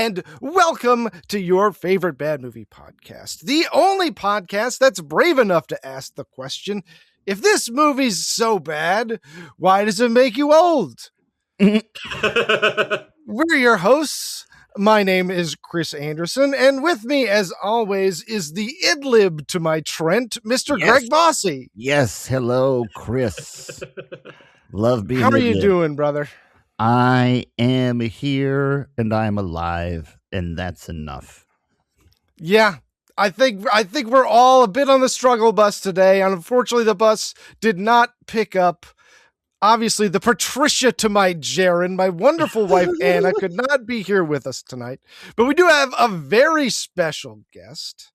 and welcome to your favorite bad movie podcast. The only podcast that's brave enough to ask the question, if this movie's so bad, why does it make you old? We're your hosts. My name is Chris Anderson, and with me, as always, is the Idlib to my Trent, Mr. Yes. Greg Bossy. Yes, hello, Chris. Love being How are you Idlib. doing, brother? I am here, and I'm alive, and that's enough. Yeah, I think we're all a bit on the struggle bus today. Unfortunately, the bus did not pick up. Obviously, the Patricia to my Jaren, my wonderful wife Anna, could not be here with us tonight. But we do have a very special guest.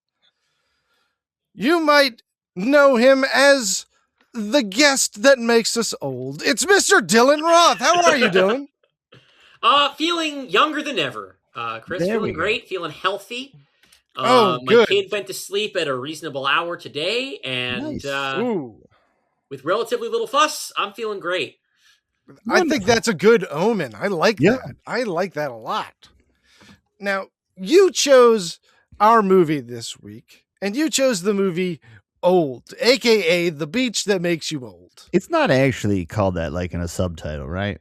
You might know him as the guest that makes us old. It's Mr. Dylan Roth. How are you doing? Feeling younger than ever. Chris, There we feeling go. great, feeling healthy. Oh, my good. kid went to sleep at a reasonable hour today, and Nice. Ooh. with relatively little fuss, I'm feeling great. I think that's a good omen. I like Yeah. that. I like that a lot. Now, you chose our movie this week, and you chose the movie Old, aka The Beach That Makes You Old. It's not actually called that like in a subtitle, right?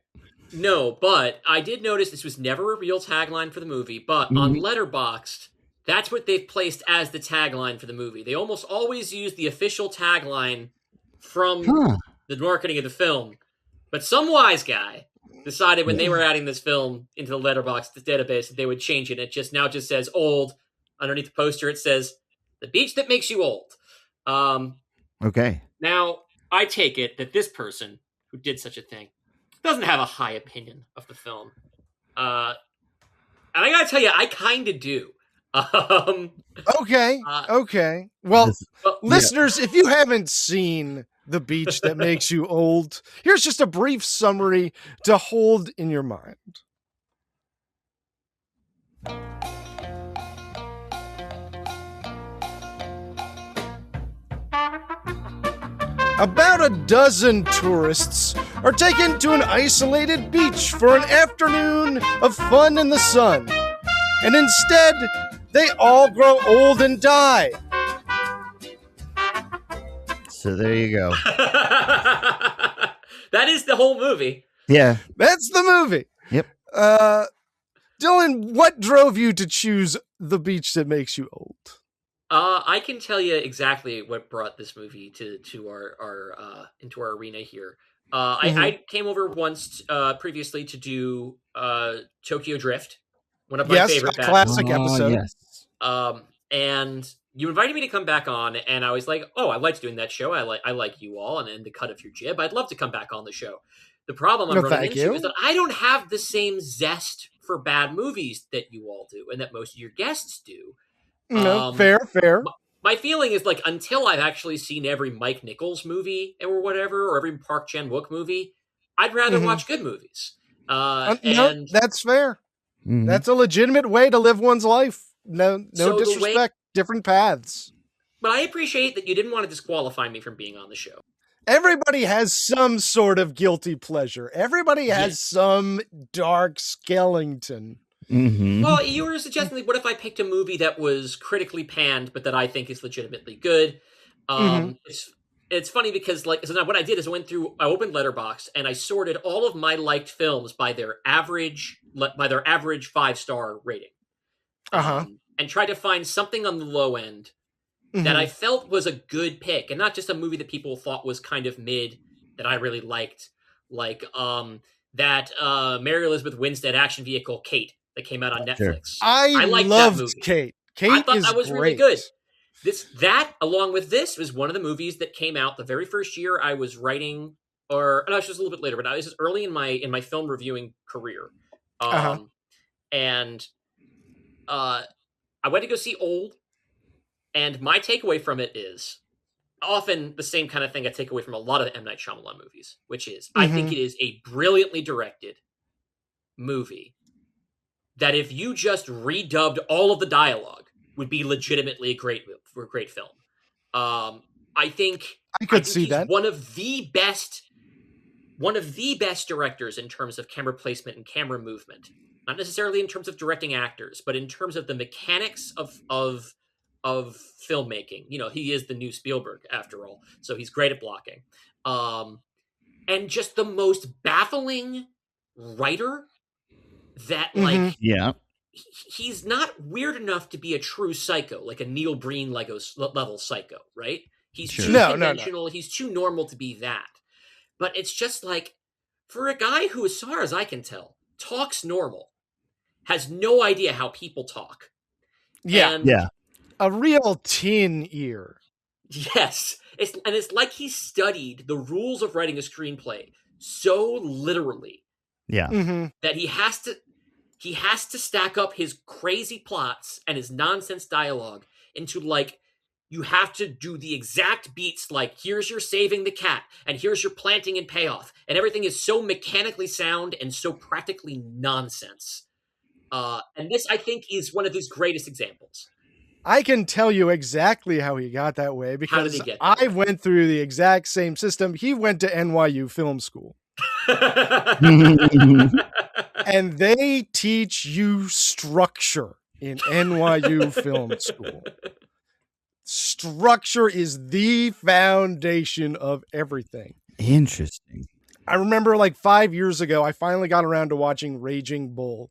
No, but I did notice this was never a real tagline for the movie, but on Letterboxd, that's what they've placed as the tagline for the movie. They almost always use the official tagline from the marketing of the film. But some wise guy decided when they were adding this film into the Letterboxd database that they would change it. It just says old. Underneath the poster, it says The Beach That Makes You Old. Okay. Now, I take it that this person who did such a thing doesn't have a high opinion of the film. And I gotta tell you, I kind of do. Okay. Okay. Well, Well, listeners, if you haven't seen The Beach That Makes You Old, here's just a brief summary to hold in your mind. About a dozen tourists are taken to an isolated beach for an afternoon of fun in the sun. And instead, they all grow old and die. So there you go. that is the whole movie. Yeah. That's the movie. Yep. Dylan, what drove you to choose The Beach That Makes You Old? I can tell you exactly what brought this movie to our into our arena here. I came over once previously to do Tokyo Drift, one of my favorite a classic episode. Yes. and you invited me to come back on, and I was like, oh, I liked doing that show. I like you all, and the cut of your jib. I'd love to come back on the show. The problem I'm running into is that I don't have the same zest for bad movies that you all do, and that most of your guests do. No, fair. My feeling is like until I've actually seen every Mike Nichols movie or whatever, or every Park Chan-wook movie, I'd rather watch good movies. No, that's fair. Mhm. That's a legitimate way to live one's life. No So the disrespect. Different paths. But I appreciate that you didn't want to disqualify me from being on the show. Everybody has some sort of guilty pleasure. Everybody has some dark skeleton. Mhm. Well, you were suggesting, like, what if I picked a movie that was critically panned, but that I think is legitimately good? It's funny because, like, so now what I did is I opened Letterboxd and I sorted all of my liked films by their average 5-star rating, and tried to find something on the low end that I felt was a good pick, and not just a movie that people thought was kind of mid that I really liked, like that Mary Elizabeth Winstead action vehicle Kate that came out on Netflix. I liked loved that movie. Kate. I thought is that was really great. good. That along with this was one of the movies that came out the very first year I was writing, or no, it's just a little bit later, but this is early in my film reviewing career. And I went to go see Old, and my takeaway from it is often the same kind of thing I take away from a lot of M. Night Shyamalan movies, which is I think it is a brilliantly directed movie that if you just redubbed all of the dialogue would be legitimately a great film. I think I could see he's that. one of the best directors in terms of camera placement and camera movement not necessarily in terms of directing actors, but in terms of the mechanics of filmmaking. You know, he is the new Spielberg after all, so he's great at blocking. And just the most baffling writer that like Yeah. he's not weird enough to be a true psycho, like a Neil Breen level psycho, right? He's too conventional. No. He's too normal to be that. But it's just like, for a guy who, as far as I can tell, talks normal, has no idea how people talk. Yeah. A real teen ear. Yes. It's like he studied the rules of writing a screenplay so literally. Yeah. That he has to stack up his crazy plots and his nonsense dialogue into, like, you have to do the exact beats, like, here's your saving the cat, and here's your planting and payoff. And everything is so mechanically sound and so practically nonsense. And this, I think, is one of his greatest examples. I can tell you exactly how he got that way, because I went through the exact same system. He went to NYU Film School. And they teach you structure in NYU Film School. Structure is the foundation of everything. Interesting. I remember like 5 years ago, I finally got around to watching Raging Bull.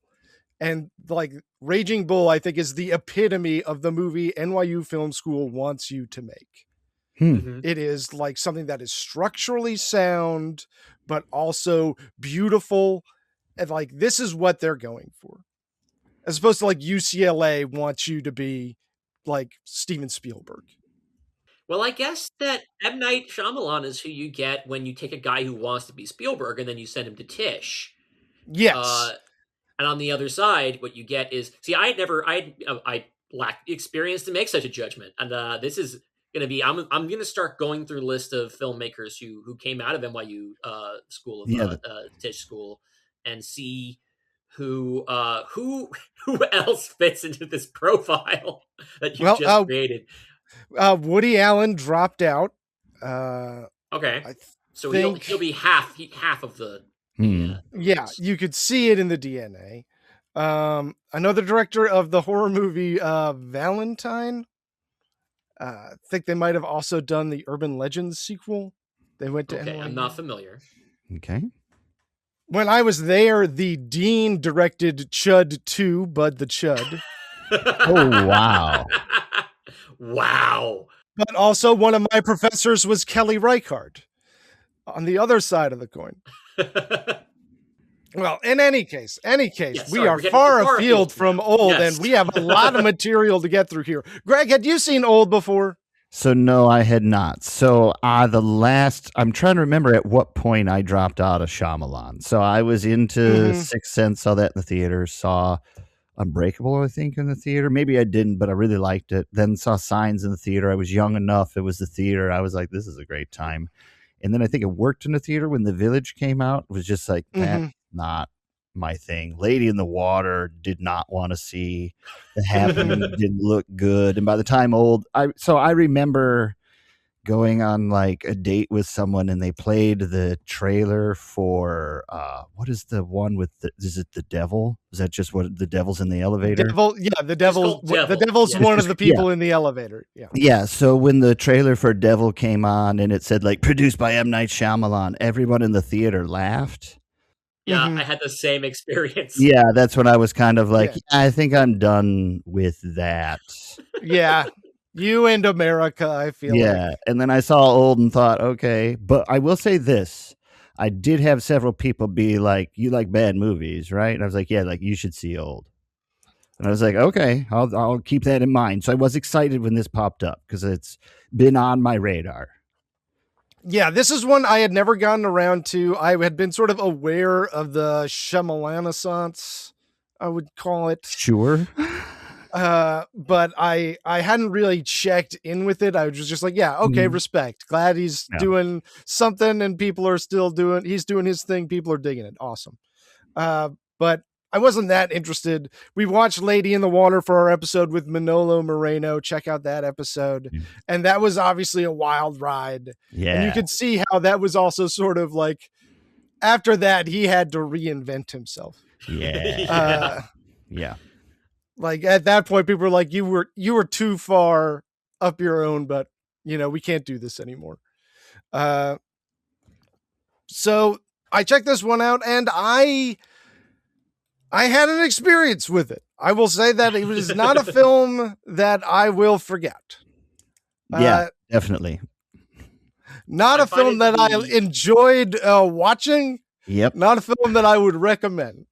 And like Raging Bull, I think, is the epitome of the movie NYU Film School wants you to make. It is like something that is structurally sound, but also beautiful. And like, this is what they're going for. As opposed to like UCLA wants you to be like Steven Spielberg. Well, I guess that M. Night Shyamalan is who you get when you take a guy who wants to be Spielberg and then you send him to Tisch. Yes. And on the other side, what you get is, see, I lacked experience to make such a judgment. And this is going to be, I'm going to start going through a list of filmmakers who came out of NYU school of Tisch school, and see who else fits into this profile that you just created. Woody Allen dropped out. Okay, so he'll be half of the. Yeah, you could see it in the DNA. Another director of the horror movie Valentine. I think they might have also done the Urban Legends sequel. They went to NYU. I'm not familiar. Okay. When I was there, the dean directed Chud 2, Bud the Chud. Oh, wow. Wow. But also one of my professors was Kelly Reichardt on the other side of the coin. Well, in any case, we are far afield from Old, and we have a lot of material to get through here. Greg, had you seen Old before? So no, I had not. So I'm trying to remember at what point I dropped out of Shyamalan. So I was into Sixth Sense, saw that in the theater, saw Unbreakable, I think, in the theater. Maybe I didn't, but I really liked it. Then saw Signs in the theater. I was young enough. It was the theater. I was like, this is a great time. And then I think it worked in the theater when The Village came out. It was just like, that's not my thing. Lady in the Water, did not want to see. The Happening didn't look good. And by the time I remember going on like a date with someone and they played the trailer for what is the one with is it The Devil? Is that just what The Devil's in the elevator? The Devil's one of the people in the elevator. Yeah. So when the trailer for Devil came on and it said like produced by M. Night Shyamalan, everyone in the theater laughed. Yeah, I had the same experience. Yeah, that's when I was kind of like, I think I'm done with that. Yeah. You and America, I feel like. Yeah, and then I saw Old and thought, okay. But I will say this. I did have several people be like, you like bad movies, right? And I was like, yeah, like you should see Old. And I was like, okay, I'll keep that in mind. So I was excited when this popped up because it's been on my radar. Yeah, this is one I had never gotten around to. I had been sort of aware of the Shyamalan-assance, I would call it. Sure. But I hadn't really checked in with it. I was just like, yeah, okay, respect. Glad he's doing something and he's doing his thing. People are digging it. Awesome. But I wasn't that interested. We watched Lady in the Water for our episode with Manolo Moreno. Check out that episode. And that was obviously a wild ride. Yeah. And you could see how that was also sort of like, after that, he had to reinvent himself. Yeah. Yeah. Like at that point, people were like, you were too far up your own, but we can't do this anymore. So I checked this one out, and I had an experience with it. I will say that it was not a film that I will forget. Yeah, definitely. Not a film that I enjoyed watching. Yep. Not a film that I would recommend.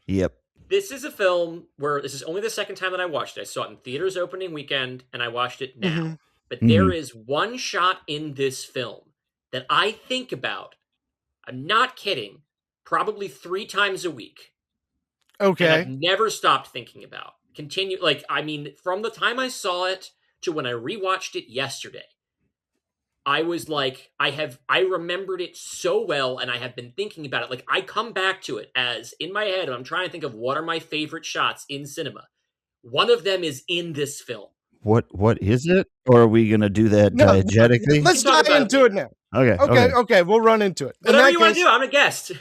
Yep. This is a film where this is only the second time that I watched it. I saw it in theaters opening weekend, and I watched it now. Mm-hmm. But there is one shot in this film that I think about, I'm not kidding, probably 3 times a week. Okay. And I've never stopped thinking about. From the time I saw it to when I rewatched it yesterday, I was like, I remembered it so well, and I have been thinking about it. Like, I come back to it as, in my head, I'm trying to think of what are my favorite shots in cinema. One of them is in this film. What is it? Or are we going to do that diegetically? Let's dive into it now. Okay, we'll run into it. Whatever you want to do, I'm a guest.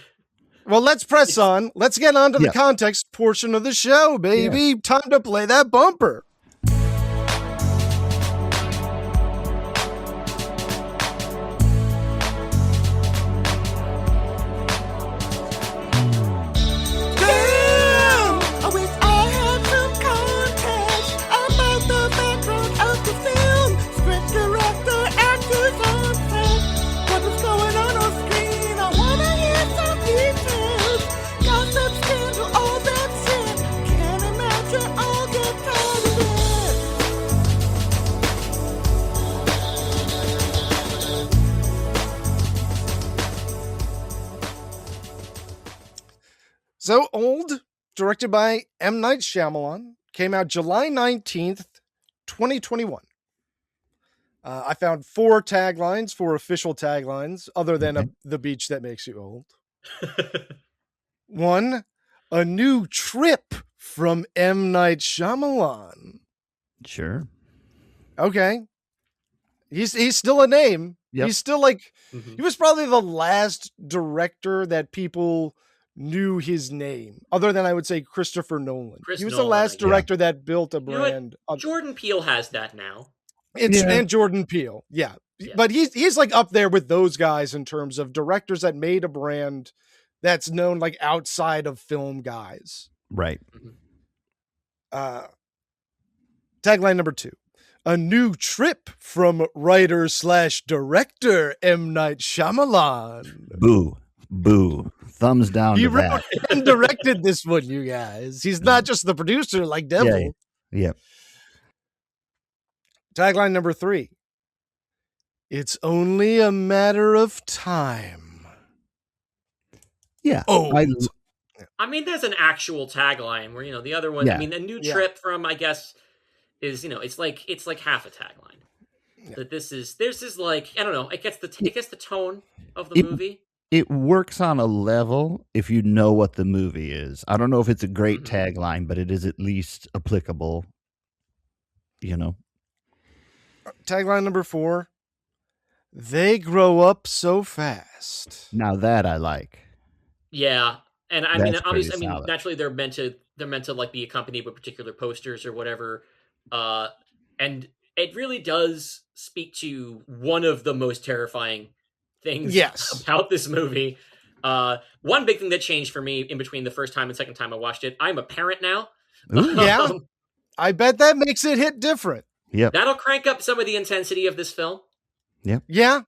Well, let's press on. Let's get on to the context portion of the show, baby. Yeah. Time to play that bumper. So Old, directed by M. Night Shyamalan, came out July 19th, 2021. I found 4 official taglines, other than the beach that makes you old. 1, a new trip from M. Night Shyamalan. Sure. Okay. He's still a name. Yep. He's still he was probably the last director that people knew his name, other than I would say Christopher Nolan. He was the last director that built a brand. Jordan Peele has that now. And Jordan Peele, yeah. But he's like up there with those guys in terms of directors that made a brand that's known like outside of film guys. Right. Tagline number 2. A new trip from writer/director M. Night Shyamalan. Boo. Thumbs down He to that. wrote and directed this one, you guys. He's not just the producer like Devil. Yeah. Tagline number 3. It's only a matter of time. Yeah. Oh. There's an actual tagline where, the other one, a new trip from, I guess, is, it's like half a tagline. Yeah. That this is like, I don't know, it gets the tone of the movie. It works on a level if you know what the movie is. I don't know if it's a great tagline, but it is at least applicable, Tagline number 4. They grow up so fast. Now that I like. Yeah. And obviously, solid. Naturally they're meant to like be accompanied with particular posters or whatever. And it really does speak to one of the most terrifying things about this movie. One big thing that changed for me in between the first time and second time I watched it, I'm a parent now. Yeah. I bet that makes it hit different. Yep. That'll crank up some of the intensity of this film. Yep. Yeah.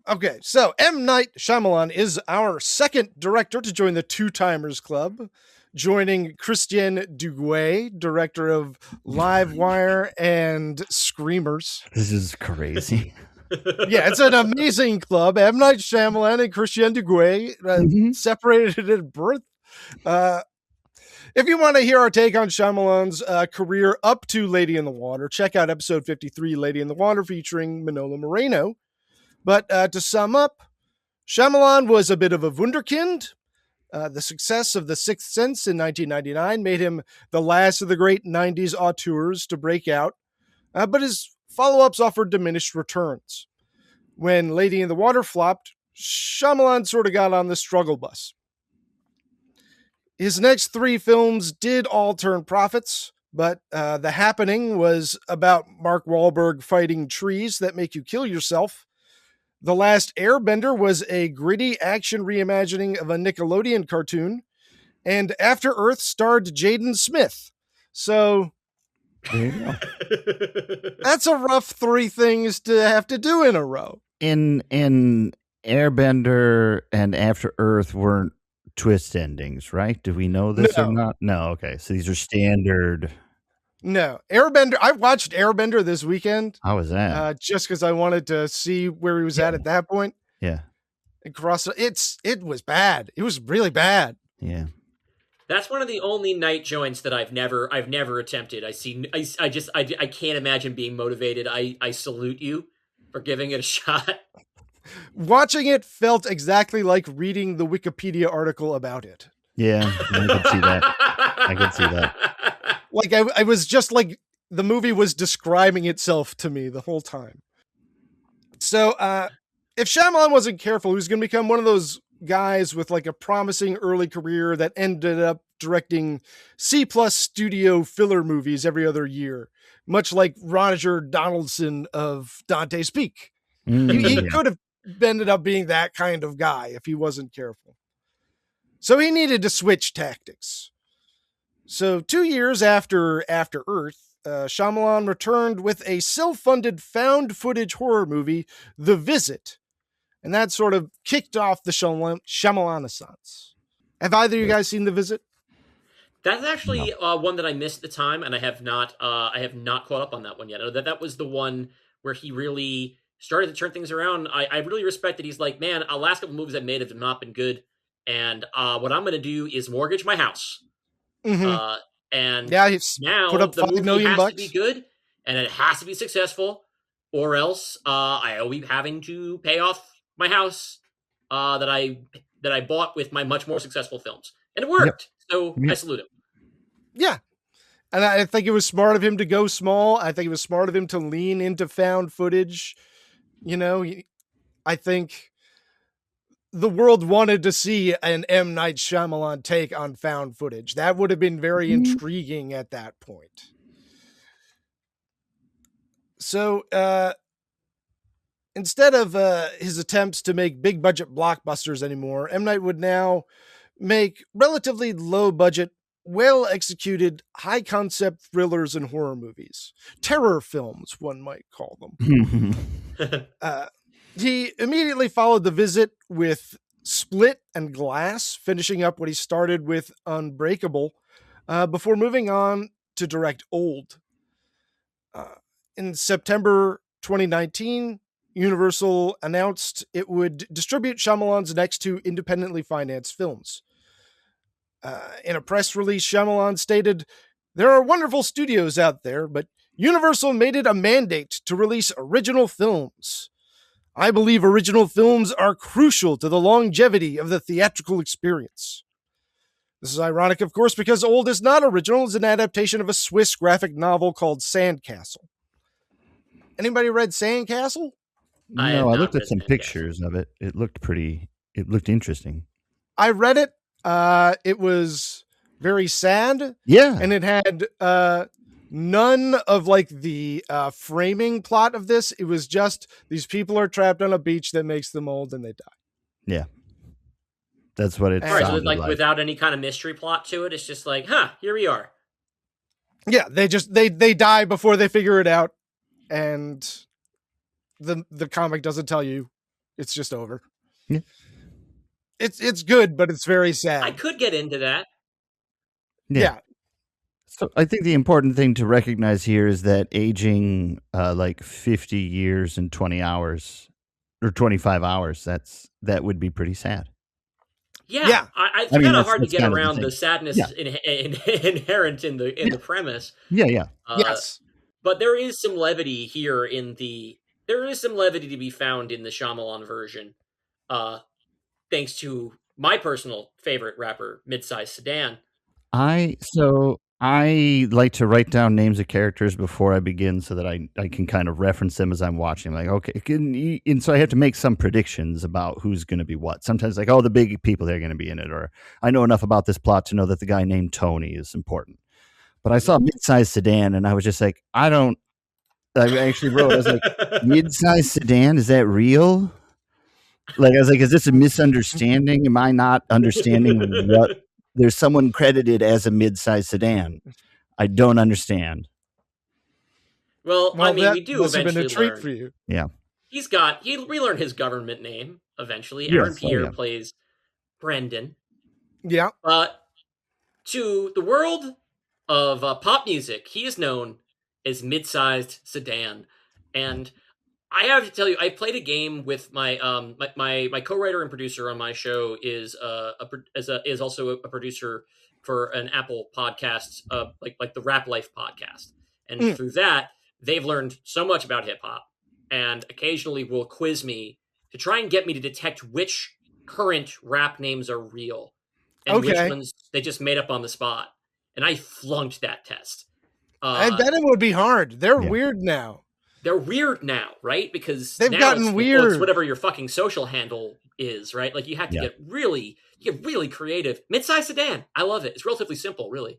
Okay, so M. Night Shyamalan is our second director to join the Two Timers Club, joining Christian Duguay, director of Live Wire and Screamers. This is crazy. Yeah, it's an amazing club. M. Night Shyamalan and Christian Duguay separated at birth. If you want to hear our take on Shyamalan's career up to Lady in the Water, check out episode 53, Lady in the Water, featuring Manolo Moreno. But to sum up, Shyamalan was a bit of a wunderkind. The success of The Sixth Sense in 1999 made him the last of the great 90s auteurs to break out, but his follow-ups offered diminished returns. When Lady in the Water flopped, Shyamalan sort of got on the struggle bus. His next 3 films did all turn profits, but The Happening was about Mark Wahlberg fighting trees that make you kill yourself. The Last Airbender was a gritty action reimagining of a Nickelodeon cartoon. And After Earth starred Jaden Smith. So There you go. that's a rough 3 things to have to do in a row. In Airbender and After Earth weren't twist endings, right? Do we know this or not? No. Okay, so these are standard. No, Airbender. I watched Airbender this weekend. How was that? Just because I wanted to see where he was at that point. Yeah. And it was bad. It was really bad. Yeah. That's one of the only night joints that I've never attempted. I can't imagine being motivated. I salute you for giving it a shot. Watching it felt exactly like reading the Wikipedia article about it. Yeah, I could see that. I could see that. Like I was just like the movie was describing itself to me the whole time. So if Shyamalan wasn't careful, he was going to become one of those guys with like a promising early career that ended up directing C+ studio filler movies every other year, much like Roger Donaldson of Dante's Peak. He could have ended up being that kind of guy if he wasn't careful. So he needed to switch tactics. So 2 years after Earth, Shyamalan returned with a self-funded found footage horror movie, The Visit. And that sort of kicked off the Shyamalan-assance. Have either of you guys seen The Visit? That's actually one that I missed at the time, and I have not caught up on that one yet. I know that was the one where he really started to turn things around. I really respect that he's like, man, the last couple movies I made have not been good, and what I'm going to do is mortgage my house. Mm-hmm. And he's now put up the $5 movie million has to be good, and it has to be successful, or else I'll be having to pay off my house that I bought with my much more successful films, and it worked. Yep. So I salute him. Yeah, and I think it was smart of him to go small. I think it was smart of him to lean into found footage. You know, I think the world wanted to see an M. Night Shyamalan take on found footage. That would have been very intriguing at that point. So instead of his attempts to make big budget blockbusters anymore, M. Night would now make relatively low budget, well executed, high concept thrillers and horror movies. Terror films, one might call them. He immediately followed The Visit with Split and Glass, finishing up what he started with Unbreakable, before moving on to direct Old. In September 2019, Universal announced it would distribute Shyamalan's next 2 independently financed films. In a press release, Shyamalan stated, "There are wonderful studios out there, but Universal made it a mandate to release original films. I believe original films are crucial to the longevity of the theatrical experience." This is ironic, of course, because Old is not original. It's an adaptation of a Swiss graphic novel called Sandcastle. Anybody read Sandcastle? No, I looked at some pictures of it. It looked interesting. I read it. It was very sad. Yeah. And it had none of like the framing plot of this. It was just these people are trapped on a beach that makes them old and they die. Yeah. That's what it sounded so it's like without any kind of mystery plot to it. It's just like, here we are. Yeah, they die before they figure it out, and the comic doesn't tell you. It's just over. Yeah. It's good, but it's very sad. I could get into that. Yeah. So I think the important thing to recognize here is that aging like 50 years and 20 hours or 25 hours, that would be pretty sad. Yeah. It's kind of hard to get around the sadness inherent in the premise. Yeah. Yes. But there is some levity here there is some levity to be found in the Shyamalan version. Thanks to my personal favorite rapper, Midsize Sedan. I like to write down names of characters before I begin so that I can kind of reference them as I'm watching. Like, okay, and so I have to make some predictions about who's going to be what. Sometimes like, oh, the big people that are going to be in it, or I know enough about this plot to know that the guy named Tony is important. But I saw mid-sized sedan and I was just like, I actually wrote, I was like, mid-sized sedan, is that real? Like, I was like, is this a misunderstanding? Am I not understanding what? There's someone credited as a mid-sized sedan. I don't understand. Well, I mean, we do must have eventually been a treat learn. for you. Yeah. He relearned his government name eventually. Yes. Aaron Pierre plays Brendan. Yeah. But to the world of pop music, he is known as mid-sized sedan. And I have to tell you, I played a game with my my co-writer and producer on my show is is also a producer for an Apple podcast, like the Rap Life podcast, and through that they've learned so much about hip hop, and occasionally will quiz me to try and get me to detect which current rap names are real and which ones they just made up on the spot, and I flunked that test. I bet it would be hard. They're weird now. They're weird now, right? Because they've gotten weird. It's whatever your fucking social handle is, right? Like you have to get really creative. Mid-size sedan, I love it. It's relatively simple, really.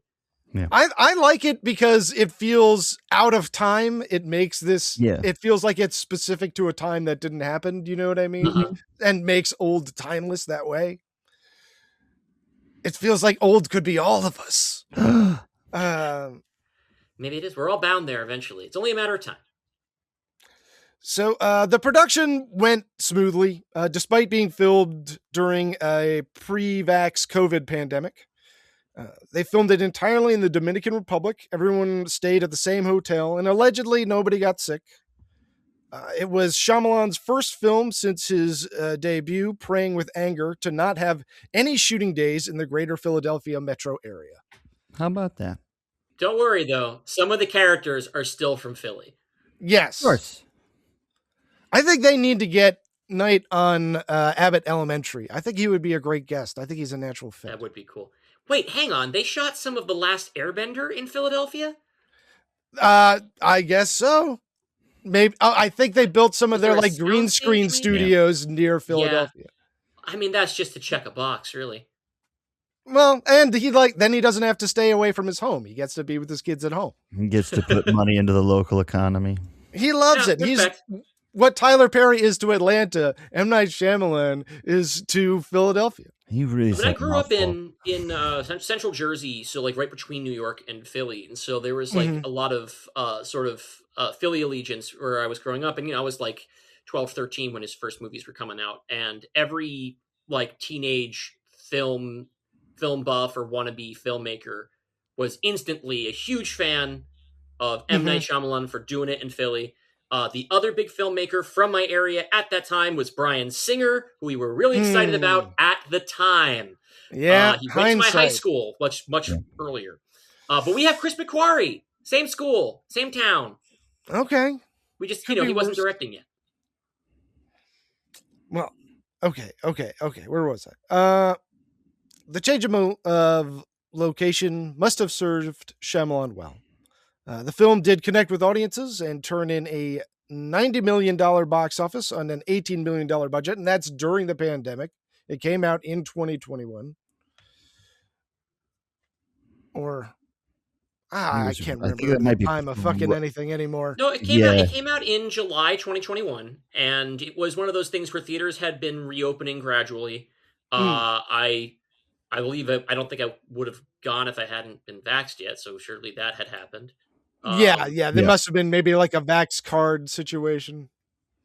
Yeah. I like it because it feels out of time. It makes this. Yeah. It feels like it's specific to a time that didn't happen. Do you know what I mean? Mm-hmm. And makes old timeless that way. It feels like old could be all of us. Maybe it is. We're all bound there eventually. It's only a matter of time. So the production went smoothly, despite being filmed during a pre-vax COVID pandemic. They filmed it entirely in the Dominican Republic. Everyone stayed at the same hotel, and allegedly nobody got sick. It was Shyamalan's first film since his debut, Praying with Anger, to not have any shooting days in the greater Philadelphia metro area. How about that? Don't worry, though. Some of the characters are still from Philly. Yes. Of course. I think they need to get Knight on Abbott Elementary. I think he would be a great guest. I think he's a natural fit. That would be cool. Wait, hang on. They shot some of The Last Airbender in Philadelphia? I guess so. Maybe. I think they built some of their like green screen studios near Philadelphia. Yeah. I mean, that's just to check a box, really. Well, and then he doesn't have to stay away from his home. He gets to be with his kids at home. He gets to put money into the local economy. He loves it. He's what Tyler Perry is to Atlanta. M. Night Shyamalan is to Philadelphia. He really. I grew up in Central Jersey, so like right between New York and Philly, and so there was like a lot of sort of Philly allegiance where I was growing up, and I was like 12, 13 when his first movies were coming out, and every like teenage film buff or wannabe filmmaker was instantly a huge fan of M. Night Shyamalan for doing it in Philly. The other big filmmaker from my area at that time was Bryan Singer, who we were really excited about at the time. Yeah, he went to my high school much earlier. But we have Chris McQuarrie, same school, same town. Okay. We just, he wasn't directing yet. Well, okay. Where was I? The change of location must have served Shyamalan well. The film did connect with audiences and turn in a $90 million box office on an $18 million budget, and that's during the pandemic. It came out in 2021. I can't remember the time of fucking anything anymore. No, it came out in July 2021, and it was one of those things where theaters had been reopening gradually. I believe I don't think I would have gone if I hadn't been vaxxed yet, so surely that had happened. There must have been maybe like a vax card situation.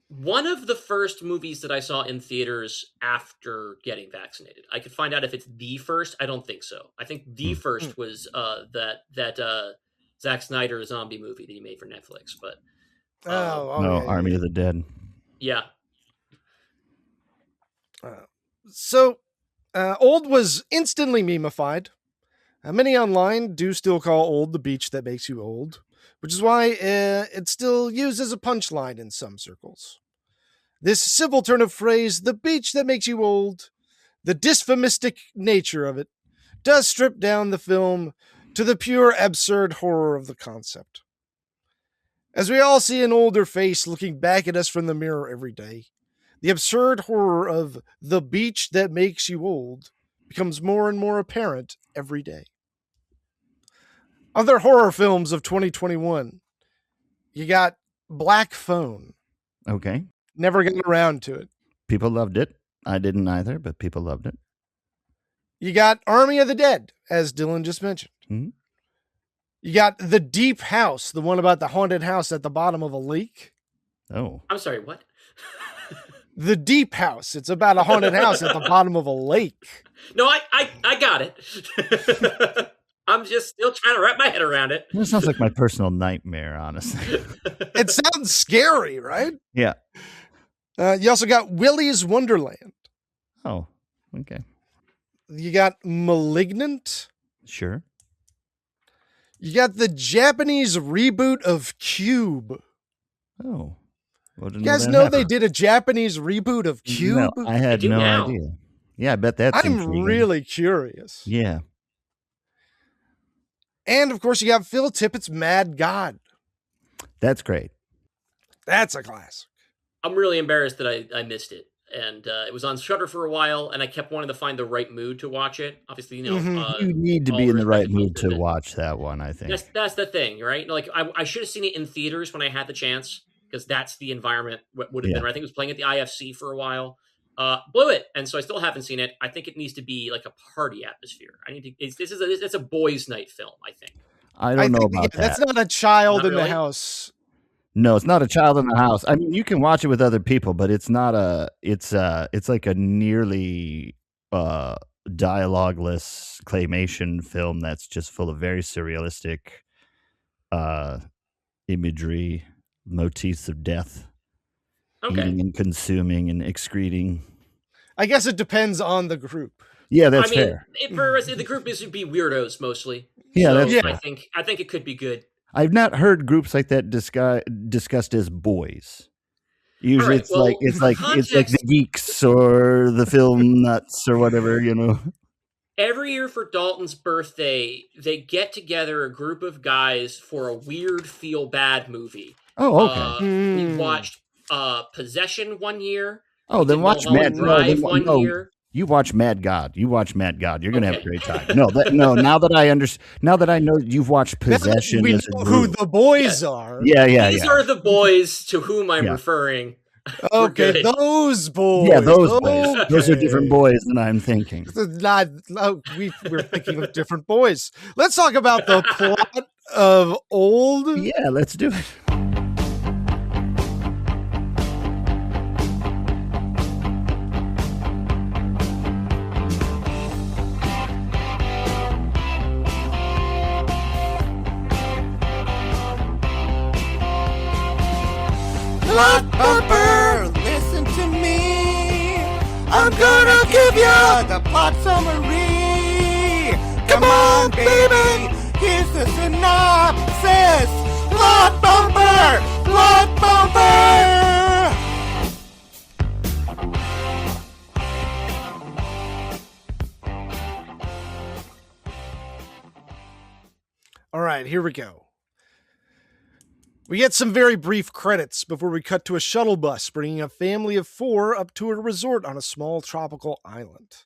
One of the first movies that I saw in theaters after getting vaccinated. I could find out if it's the first. I don't think so. I think the first was that Zack Snyder zombie movie that he made for Netflix. But Army of the Dead. Yeah. Old was instantly memeified. Many online do still call Old the beach that makes you old, which is why it's still used as a punchline in some circles. This civil turn of phrase, the beach that makes you old, the dysphomistic nature of it, does strip down the film to the pure absurd horror of the concept. As we all see an older face looking back at us from the mirror every day, the absurd horror of the beach that makes you old becomes more and more apparent every day. Other horror films of 2021. You got Black Phone. Okay. Never got around to it. People loved it. I didn't either, but people loved it. You got Army of the Dead, as Dylan just mentioned. Mm-hmm. You got The Deep House, the one about the haunted house at the bottom of a lake. Oh. I'm sorry, what? The Deep House. It's about a haunted house at the bottom of a lake. No, I got it. I'm just still trying to wrap my head around it. That sounds like my personal nightmare, honestly. It sounds scary, right? Yeah. You also got Willy's Wonderland. Oh, okay. You got Malignant. Sure. You got the Japanese reboot of Cube. Oh. You guys know they did a Japanese reboot of Cube? No, I had no idea. Yeah, I bet that's I'm intriguing. really curious. Yeah. And, of course, you got Phil Tippett's Mad God. That's great. That's a classic. I'm really embarrassed that I missed it. And it was on Shudder for a while, and I kept wanting to find the right mood to watch it. Obviously, you need to be in the right mood to watch that one, I think. That's the thing, right? Like, I should have seen it in theaters when I had the chance, because that's the environment would have been. Right? I think it was playing at the IFC for a while. Blew it, and so I still haven't seen it. I think it needs to be like a party atmosphere. It's a boys' night film, I think. I don't know about that. That's not a child in the house. No, it's not a child in the house. I mean, you can watch it with other people, but it's not it's like a nearly dialogueless claymation film that's just full of very surrealistic imagery, motifs of death, eating and consuming and excreting. I guess it depends on the group. Yeah, that's fair. The group should be weirdos mostly. Yeah, so that's fair. I think it could be good. I've not heard groups like that discussed as boys. Usually, it's like the geeks or the film nuts or whatever, you know. Every year for Dalton's birthday, they get together a group of guys for a weird feel bad movie. Oh, okay. We watched Possession one year. Oh, then watch Mad Drive one year. You watch Mad God. You're gonna have a great time. Now that I know you've watched Possession, we know who the boys are. Yeah. These are the boys to whom I'm referring. Okay, those boys. Yeah, those boys. Those are different boys than I'm thinking. We're thinking of different boys. Let's talk about the plot of Old. Yeah, let's do it. Plot bumper, listen to me. I'm gonna give you the plot summary. Come on, baby, here's the synopsis. Plot bumper, plot bumper. All right, here we go. We get some very brief credits before we cut to a shuttle bus bringing a family of 4 up to a resort on a small tropical island.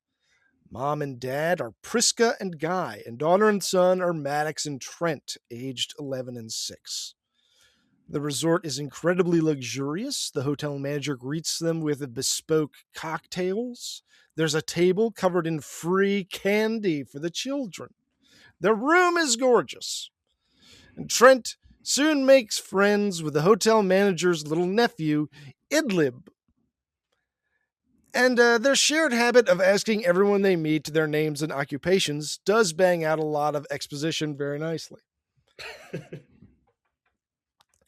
Mom and Dad are Priska and Guy, and daughter and son are Maddox and Trent, aged 11 and 6. The resort is incredibly luxurious. The hotel manager greets them with bespoke cocktails. There's a table covered in free candy for the children. The room is gorgeous. And Trent soon makes friends with the hotel manager's little nephew, Idlib. And their shared habit of asking everyone they meet their names and occupations does bang out a lot of exposition very nicely.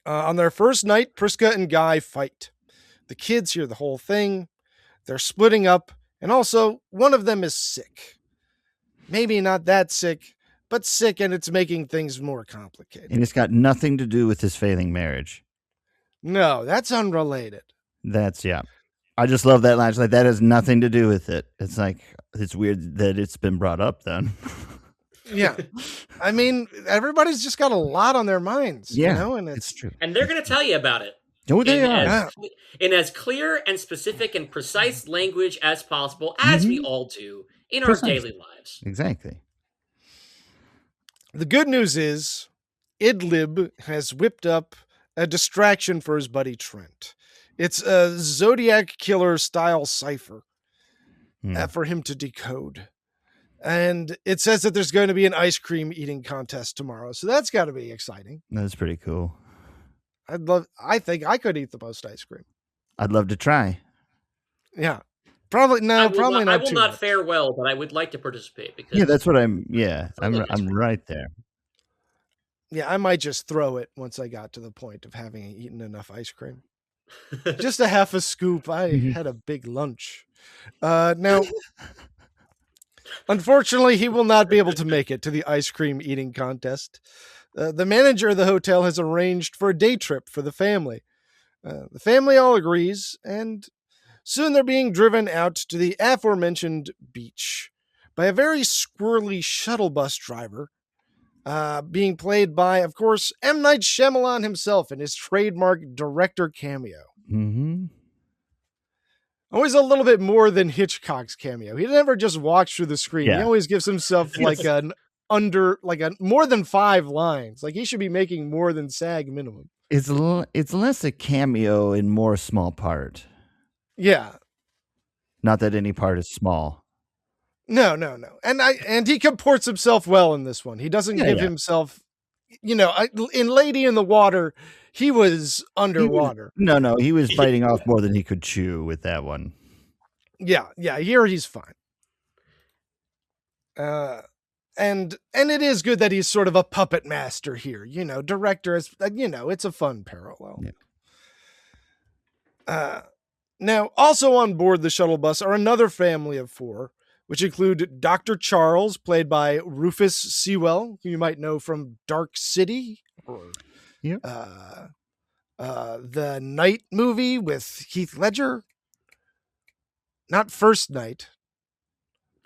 On their first night, Priska and Guy fight. The kids hear the whole thing. They're splitting up, and also one of them is sick. Maybe not that sick, but sick, and it's making things more complicated. And it's got nothing to do with his failing marriage. No, that's unrelated. Yeah. I just love that line. It's like, that has nothing to do with it. It's like, it's weird that it's been brought up then. Yeah. I mean, everybody's just got a lot on their minds, Yeah, you know, and it's true. And they're going to tell you about it. Oh, they in are. as, in as clear and specific and precise language as possible, as we all do in our daily lives. Exactly. The good news is Idlib has whipped up a distraction for his buddy Trent. It's a Zodiac Killer style cipher for him to decode. And it says that there's going to be an ice cream eating contest tomorrow. So that's got to be exciting. That's pretty cool. I think I could eat the most ice cream. I'd love to try. Yeah. Probably not. I will not fare well, but I would like to participate because that's what I'm right there. Yeah, I might just throw it once I got to the point of having eaten enough ice cream. Just a half a scoop. I had a big lunch. Now, unfortunately, he will not be able to make it to the ice cream eating contest. The manager of the hotel has arranged for a day trip for the family. The family all agrees, and soon they're being driven out to the aforementioned beach by a very squirrely shuttle bus driver, being played by, of course, M. Night Shyamalan himself in his trademark director cameo. Mm-hmm. Always a little bit more than Hitchcock's cameo. He never just walks through the screen. Yeah. He always gives himself like more than 5 lines. Like he should be making more than SAG minimum. It's less a cameo and more a small part. Yeah. Not that any part is small. No. And he comports himself well in this one. He doesn't give himself, in Lady in the Water, he was underwater. He was biting off more than he could chew with that one. Yeah, here he's fine. And it is good that he's sort of a puppet master here. Director is, it's a fun parallel. Yeah. Now, also on board the shuttle bus are another family of 4, which include Dr. Charles, played by Rufus Sewell, who you might know from Dark City, or the Night movie with Heath Ledger. Not First Night.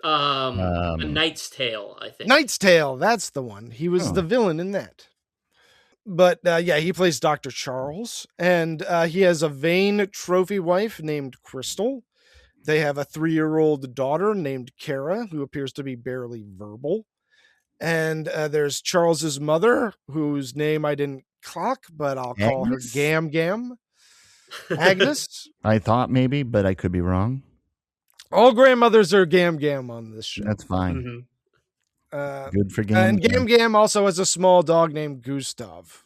A Knight's Tale, I think. Knight's Tale, that's the one. He was the villain in that. But he plays Dr. Charles, and he has a vain trophy wife named Crystal. They have a 3-year-old daughter named Kara, who appears to be barely verbal. And there's Charles's mother, whose name I didn't clock, but I'll call her Gam Gam. Agnes. I thought maybe, but I could be wrong. All grandmothers are Gam Gam on this show. That's fine. Mm-hmm. Good for Gam. And Gam Gam also has a small dog named Gustav.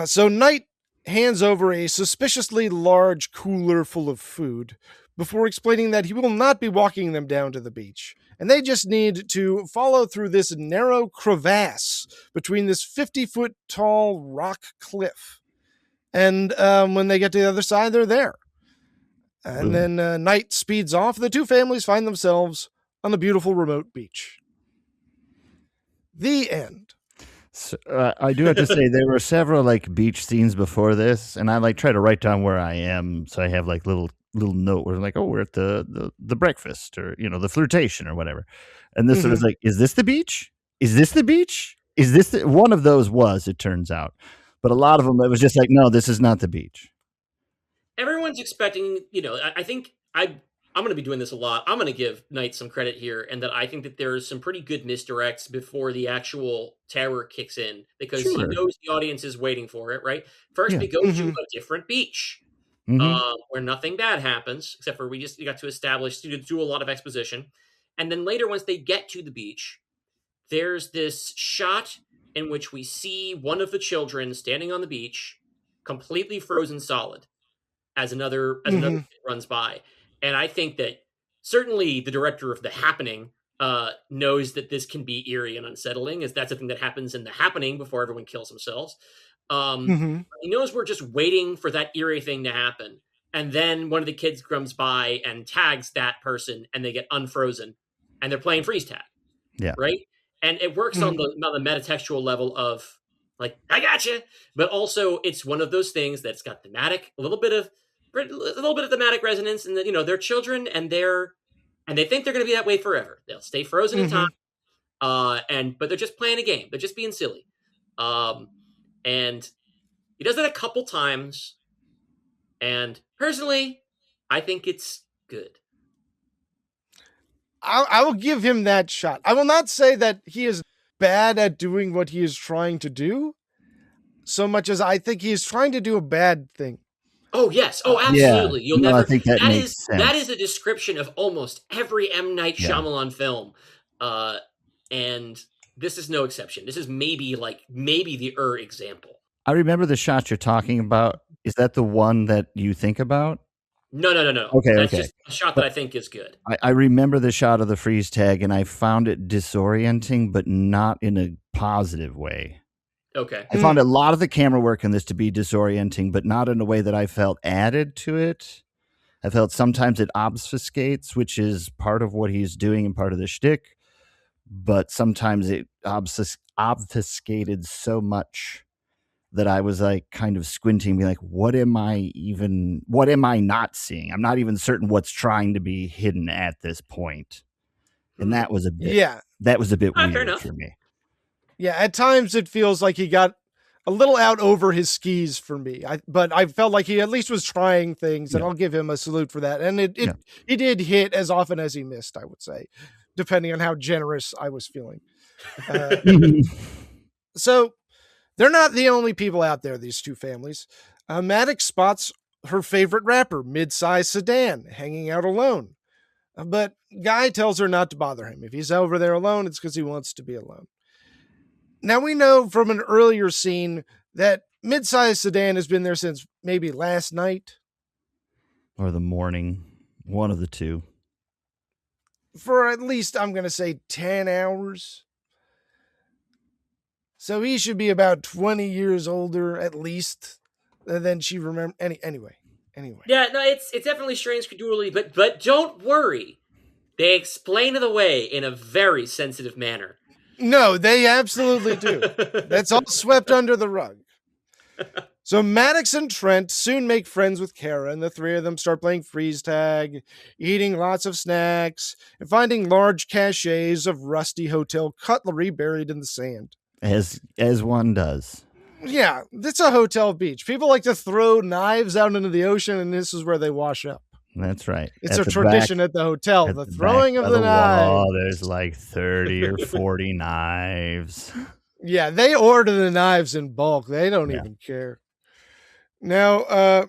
So Knight hands over a suspiciously large cooler full of food before explaining that he will not be walking them down to the beach. And they just need to follow through this narrow crevasse between this 50-foot tall rock cliff. And when they get to the other side, they're there. And then Knight speeds off. The 2 families find themselves on the beautiful remote beach. The end. So, I do have to say there were several beach scenes before this, and I try to write down where I am, so I have little note where I'm we're at the breakfast, or the flirtation or whatever. And this was is this the beach? Is this the beach? Is this one of those? It turns out, but a lot of them it was just no, this is not the beach. Everyone's expecting, I think I'm going to be doing this a lot. I'm going to give Knight some credit here, and that I think that there's some pretty good misdirects before the actual terror kicks in, because he knows the audience is waiting for it, right? First, we go to a different beach where nothing bad happens, except for you got to establish, to do a lot of exposition. And then later, once they get to the beach, there's this shot in which we see one of the children standing on the beach, completely frozen solid, as another kid runs by. And I think that certainly the director of The Happening knows that this can be eerie and unsettling, as that's a thing that happens in The Happening before everyone kills themselves. He knows we're just waiting for that eerie thing to happen. And then one of the kids comes by and tags that person, and they get unfrozen, and they're playing freeze tag. Yeah. Right? And it works on the metatextual level of, I gotcha. But also it's one of those things that's got thematic, a little bit of thematic resonance, and that, they're children and they're And they think they're going to be that way forever. They'll stay frozen in time. But they're just playing a game. They're just being silly. And he does that a couple times. And personally, I think it's good. I will give him that shot. I will not say that he is bad at doing what he is trying to do, so much as I think he is trying to do a bad thing. Oh, yes. Oh, absolutely. Yeah. You'll never. I think that makes sense. That is a description of almost every M. Night Shyamalan film. And this is no exception. This is maybe the example. I remember the shot you're talking about. Is that the one that you think about? No. Okay, That's just a shot that I think is good. I remember the shot of the freeze tag, and I found it disorienting, but not in a positive way. Okay. I found a lot of the camera work in this to be disorienting, but not in a way that I felt added to it. I felt sometimes it obfuscates, which is part of what he's doing and part of the shtick, but sometimes it obfuscated so much that I was like kind of squinting, being like, what am I not seeing? I'm not even certain what's trying to be hidden at this point. And that was a bit, weird for me. Yeah. At times it feels like he got a little out over his skis for me. But I felt like he at least was trying things, and I'll give him a salute for that. And he did hit as often as he missed, I would say, depending on how generous I was feeling. So they're not the only people out there, these two families. Maddox spots her favorite rapper, Mid-Size Sedan, hanging out alone. But Guy tells her not to bother him. If he's over there alone, it's because he wants to be alone. Now, we know from an earlier scene that Mid-Size Sedan has been there since maybe last night. Or the morning. One of the two. For at least, I'm going to say 10 hours. So he should be about 20 years older, at least, than she remembers. Anyway. Yeah, no, it's definitely strange credulity, but don't worry. They explain it away in a very sensitive manner. No, they absolutely do. That's all swept under the rug. So Maddox and Trent soon make friends with Kara, and the three of them start playing freeze tag, eating lots of snacks, and finding large caches of rusty hotel cutlery buried in the sand. As one does. Yeah, it's a hotel beach. People like to throw knives out into the ocean, and this is where they wash up. That's right. It's a tradition at the hotel, the throwing of the knives. Oh, there's like 30 or 40 knives. Yeah, they order the knives in bulk. They don't even care. Now,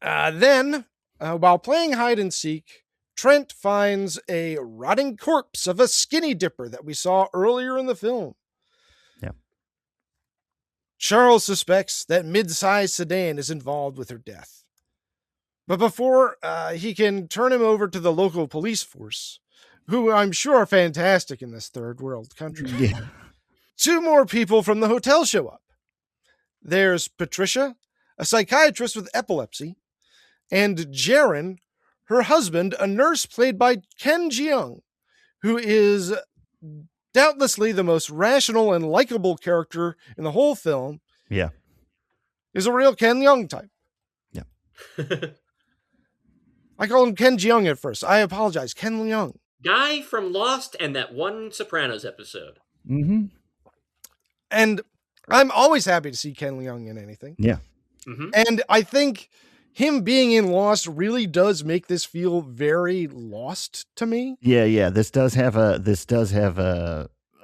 then, while playing hide and seek, Trent finds a rotting corpse of a skinny dipper that we saw earlier in the film. Yeah. Charles suspects that Mid-Size Sedan is involved with her death. But before he can turn him over to the local police force, who I'm sure are fantastic in this third world country, two more people from the hotel show up. There's Patricia, a psychiatrist with epilepsy, and Jaren, her husband, a nurse played by Ken Leung, who is doubtlessly the most rational and likable character in the whole film. Yeah. Is a real Ken Leung type. Yeah. I call him Ken Leung at first. I apologize. Ken Leung. Guy from Lost and that one Sopranos episode. Mm-hmm. And I'm always happy to see Ken Leung in anything. Yeah. Mm-hmm. And I think him being in Lost really does make this feel very Lost to me. Yeah. This does have a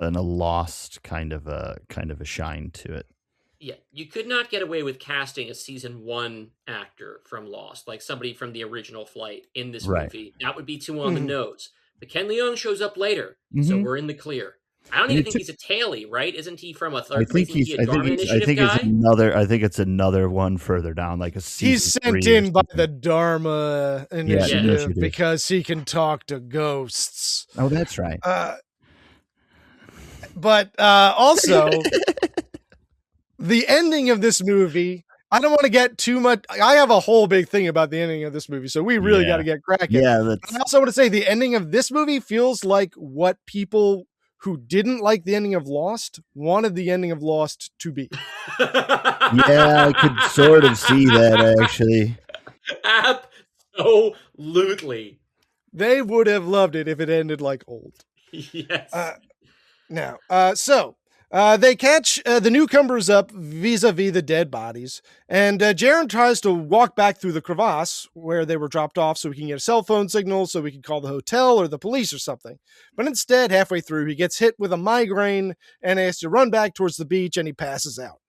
Lost kind of a shine to it. Yeah, you could not get away with casting a season 1 actor from Lost, like somebody from the original Flight in this movie. That would be too on the nose. But Ken Leung shows up later, so we're in the clear. I don't even think he's a tailie, right? Isn't he from a third place? I think it's another one further down, like a season. He's sent in by the Dharma initiative because he can talk to ghosts. Oh, that's right. But also, the ending of this movie, I don't want to get too much. I have a whole big thing about the ending of this movie, so we really got to get cracking. Yeah, I also want to say the ending of this movie feels like what people who didn't like the ending of Lost wanted the ending of Lost to be. Yeah, I could sort of see that, actually. Absolutely. They would have loved it if it ended like old. Yes. They catch the newcomers up vis-a-vis the dead bodies, and Jaren tries to walk back through the crevasse where they were dropped off so he can get a cell phone signal so we can call the hotel or the police or something. But instead, halfway through, he gets hit with a migraine and has to run back towards the beach, and he passes out.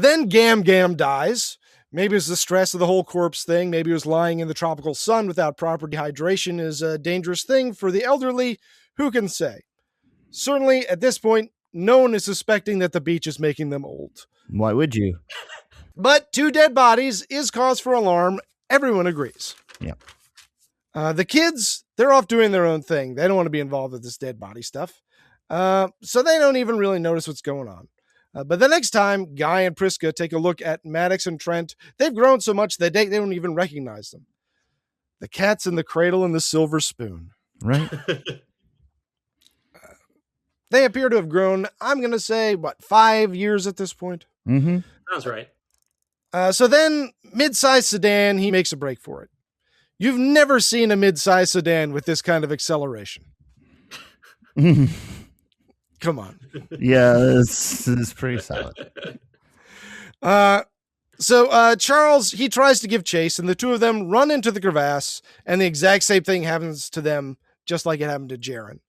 Then Gam dies. Maybe it was the stress of the whole corpse thing. Maybe it was lying in the tropical sun without proper dehydration is a dangerous thing for the elderly. Who can say? Certainly, at this point, no one is suspecting that the beach is making them old. Why would you? But 2 dead bodies is cause for alarm. Everyone agrees. Yeah. The kids, they're off doing their own thing. They don't want to be involved with this dead body stuff. So they don't even really notice what's going on. But the next time Guy and Priska take a look at Maddox and Trent, they've grown so much that they don't even recognize them. The cat's in the cradle and the silver spoon. Right. They appear to have grown, I'm going to say, 5 years at this point? Mm-hmm. Sounds right. So then, mid-size sedan, he makes a break for it. You've never seen a mid-size sedan with this kind of acceleration. Come on. Yeah, this is pretty solid. So Charles, he tries to give chase, and the two of them run into the crevasse, and the exact same thing happens to them, just like it happened to Jaren.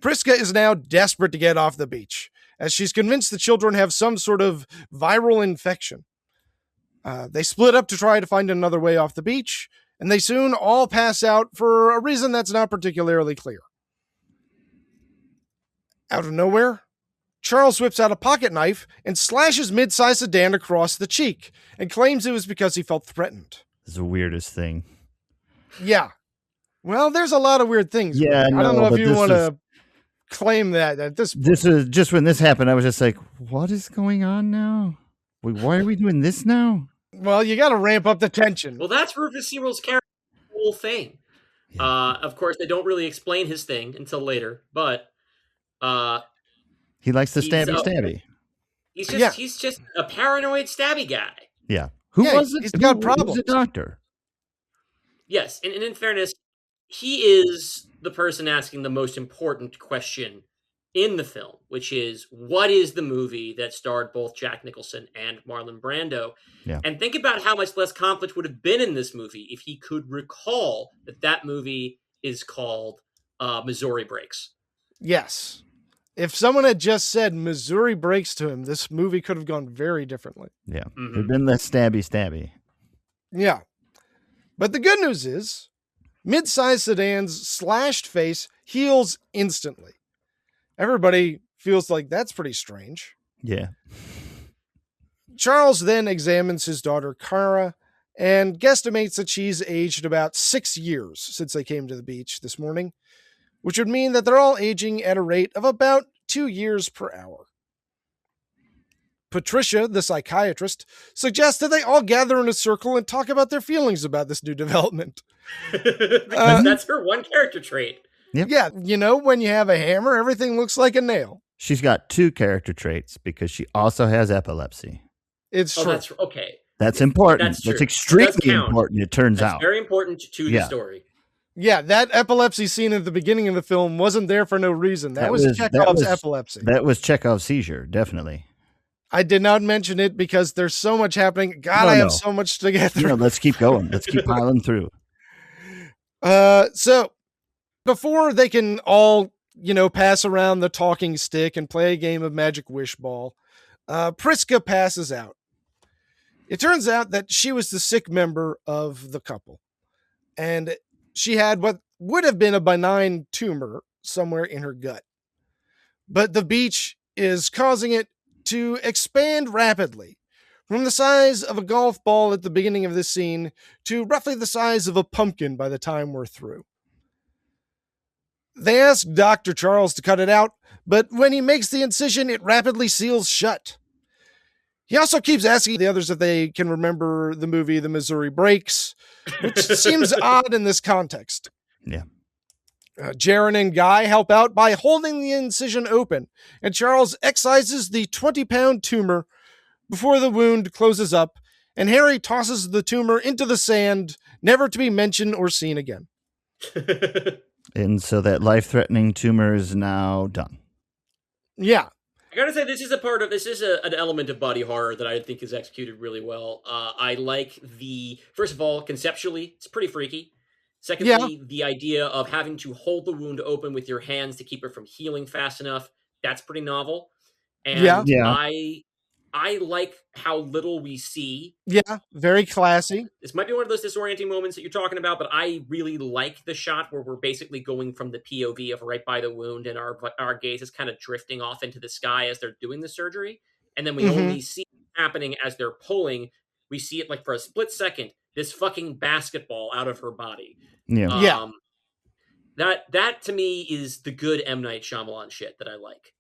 Priska is now desperate to get off the beach, as she's convinced the children have some sort of viral infection. They split up to try to find another way off the beach, and they soon all pass out for a reason that's not particularly clear. Out of nowhere, Charles whips out a pocket knife and slashes mid-sized sedan across the cheek, and claims it was because he felt threatened. It's the weirdest thing. Yeah. Well, there's a lot of weird things. Yeah, I don't know if you want to claim that at this point. This is just when this happened, I was just like, what is going on now? Why are we doing this now? Well, you got to ramp up the tension. Well, that's Rufus Sewell's character, whole thing. Yeah. Of course, they don't really explain his thing until later, but he likes the stabby. He's just a paranoid stabby guy. Yeah. Who was it? He's got problems. Who's a doctor? Yes, and in fairness, he is the person asking the most important question in the film, which is, what is the movie that starred both Jack Nicholson and Marlon Brando? Yeah. And think about how much less conflict would have been in this movie if he could recall that movie is called Missouri Breaks. Yes. If someone had just said Missouri Breaks to him, this movie could have gone very differently. Yeah. Mm-hmm. It'd been less stabby. Yeah. But the good news is, mid-sized sedan's slashed face heals instantly. Everybody feels like that's pretty strange. Yeah. Charles then examines his daughter, Kara, and guesstimates that she's aged about 6 years since they came to the beach this morning, which would mean that they're all aging at a rate of about 2 years per hour. Patricia, the psychiatrist, suggests that they all gather in a circle and talk about their feelings about this new development. That's her one character trait. Yep. Yeah, when you have a hammer, everything looks like a nail. She's got 2 character traits because she also has epilepsy. It's true. That's okay. That's important. That's extremely important, it turns out. Very important to the story. Yeah, that epilepsy scene at the beginning of the film wasn't there for no reason. That was Chekhov's epilepsy. That was Chekhov's seizure, definitely. I did not mention it because there's so much happening. God, I have so much to get through. Let's keep going. Let's keep piling through. So before they can all, pass around the talking stick and play a game of Magic Wish Ball, Priska passes out. It turns out that she was the sick member of the couple, and she had what would have been a benign tumor somewhere in her gut. But the beach is causing it to expand rapidly, from the size of a golf ball at the beginning of this scene to roughly the size of a pumpkin by the time we're through. They ask Dr. Charles to cut it out, but when he makes the incision, it rapidly seals shut. He also keeps asking the others if they can remember the movie The Missouri Breaks, which seems odd in this context. Yeah. Jaren and Guy help out by holding the incision open, and Charles excises the 20-pound tumor before the wound closes up, and Harry tosses the tumor into the sand, never to be mentioned or seen again. And so that life-threatening tumor is now done. Yeah. I gotta say, this is an element of body horror that I think is executed really well. I like first of all, conceptually, it's pretty freaky. Secondly, the idea of having to hold the wound open with your hands to keep it from healing fast enough, that's pretty novel. And I like how little we see. Yeah, very classy. This might be one of those disorienting moments that you're talking about, but I really like the shot where we're basically going from the POV of right by the wound, and our gaze is kind of drifting off into the sky as they're doing the surgery. And then we only see it happening as they're pulling. We see it like for a split second, this fucking basketball out of her body. Yeah. That to me is the good M. Night Shyamalan shit that I like.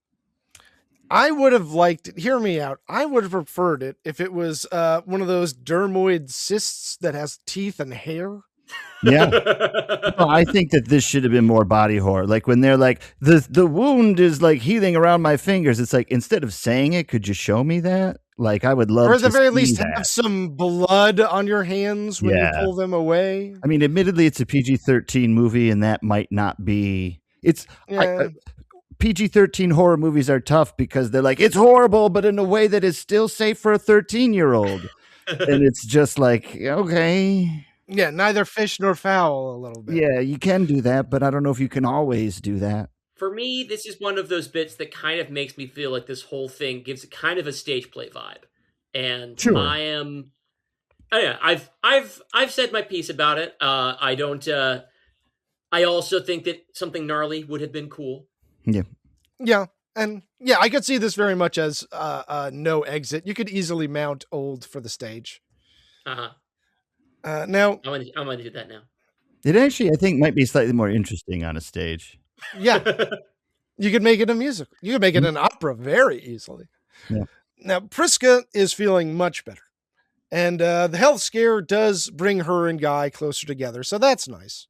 I would have liked it. Hear me out. I would have preferred it if it was one of those dermoid cysts that has teeth and hair. Yeah. Well, I think that this should have been more body horror. Like when they're like, the wound is like healing around my fingers. It's like, instead of saying it, could you show me that? Like, I would love to. Or at the very least, that. have some blood on your hands when you pull them away. I mean, admittedly, it's a PG-13 movie, and that might not be. It's PG-13 horror movies are tough because they're like, it's horrible, but in a way that is still safe for a 13-year-old. And it's just like, okay. Yeah, neither fish nor fowl a little bit. Yeah, you can do that, but I don't know if you can always do that. For me, this is one of those bits that kind of makes me feel like this whole thing gives it kind of a stage play vibe. And sure. I've said my piece about it. I also think that something gnarly would have been cool. Yeah. Yeah. And yeah, I could see this very much as no exit. You could easily mount old for the stage. Now I'm gonna do that now. It actually, I think, might be slightly more interesting on a stage. Yeah. You could make it a musical. You could make it an opera very easily. Yeah. Now, Priska is feeling much better. And the health scare does bring her and Guy closer together. So that's nice.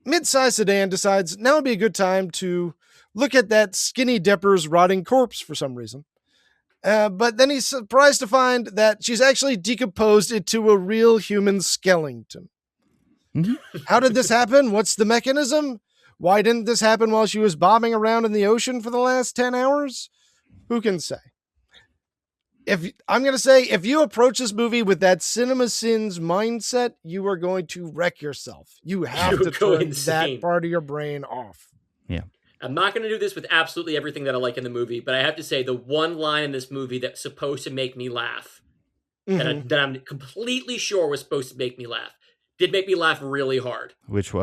Mid-sized sedan decides now would be a good time to look at that skinny Depper's rotting corpse for some reason. But then he's surprised to find that she's actually decomposed into a real human skeleton. Mm-hmm. How did this happen? What's the mechanism? Why didn't this happen while she was bobbing around in the ocean for the last 10 hours? Who can say? I'm going to say, if you approach this movie with that Cinema Sins mindset, you are going to wreck yourself. You have to turn that part of your brain off. Yeah. I'm not going to do this with absolutely everything that I like in the movie, but I have to say the one line in this movie that's supposed to make me laugh, that I'm completely sure was supposed to make me laugh, did make me laugh really hard. Which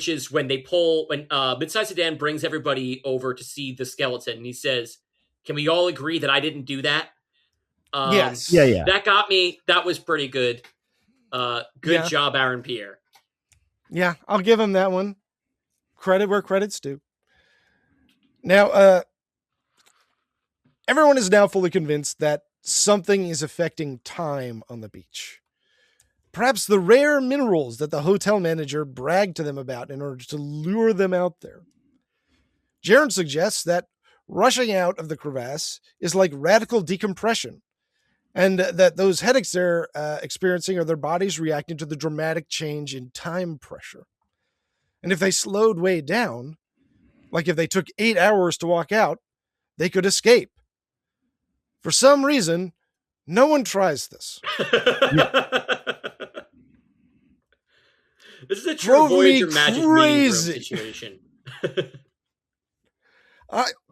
is when Mid-Sized Sedan brings everybody over to see the skeleton, and he says, "Can we all agree that I didn't do that?" Yes. Yeah. That got me. That was pretty good. Good job, Aaron Pierre. Yeah, I'll give him that one. Credit where credit's due. Now, everyone is now fully convinced that something is affecting time on the beach. Perhaps the rare minerals that the hotel manager bragged to them about in order to lure them out there. Jaron suggests that rushing out of the crevasse is like radical decompression, and that those headaches they're experiencing are their bodies reacting to the dramatic change in time pressure. And if they slowed way down, like if they took 8 hours to walk out, they could escape. For some reason, no one tries this. This is a true Voyager Magic meeting situation.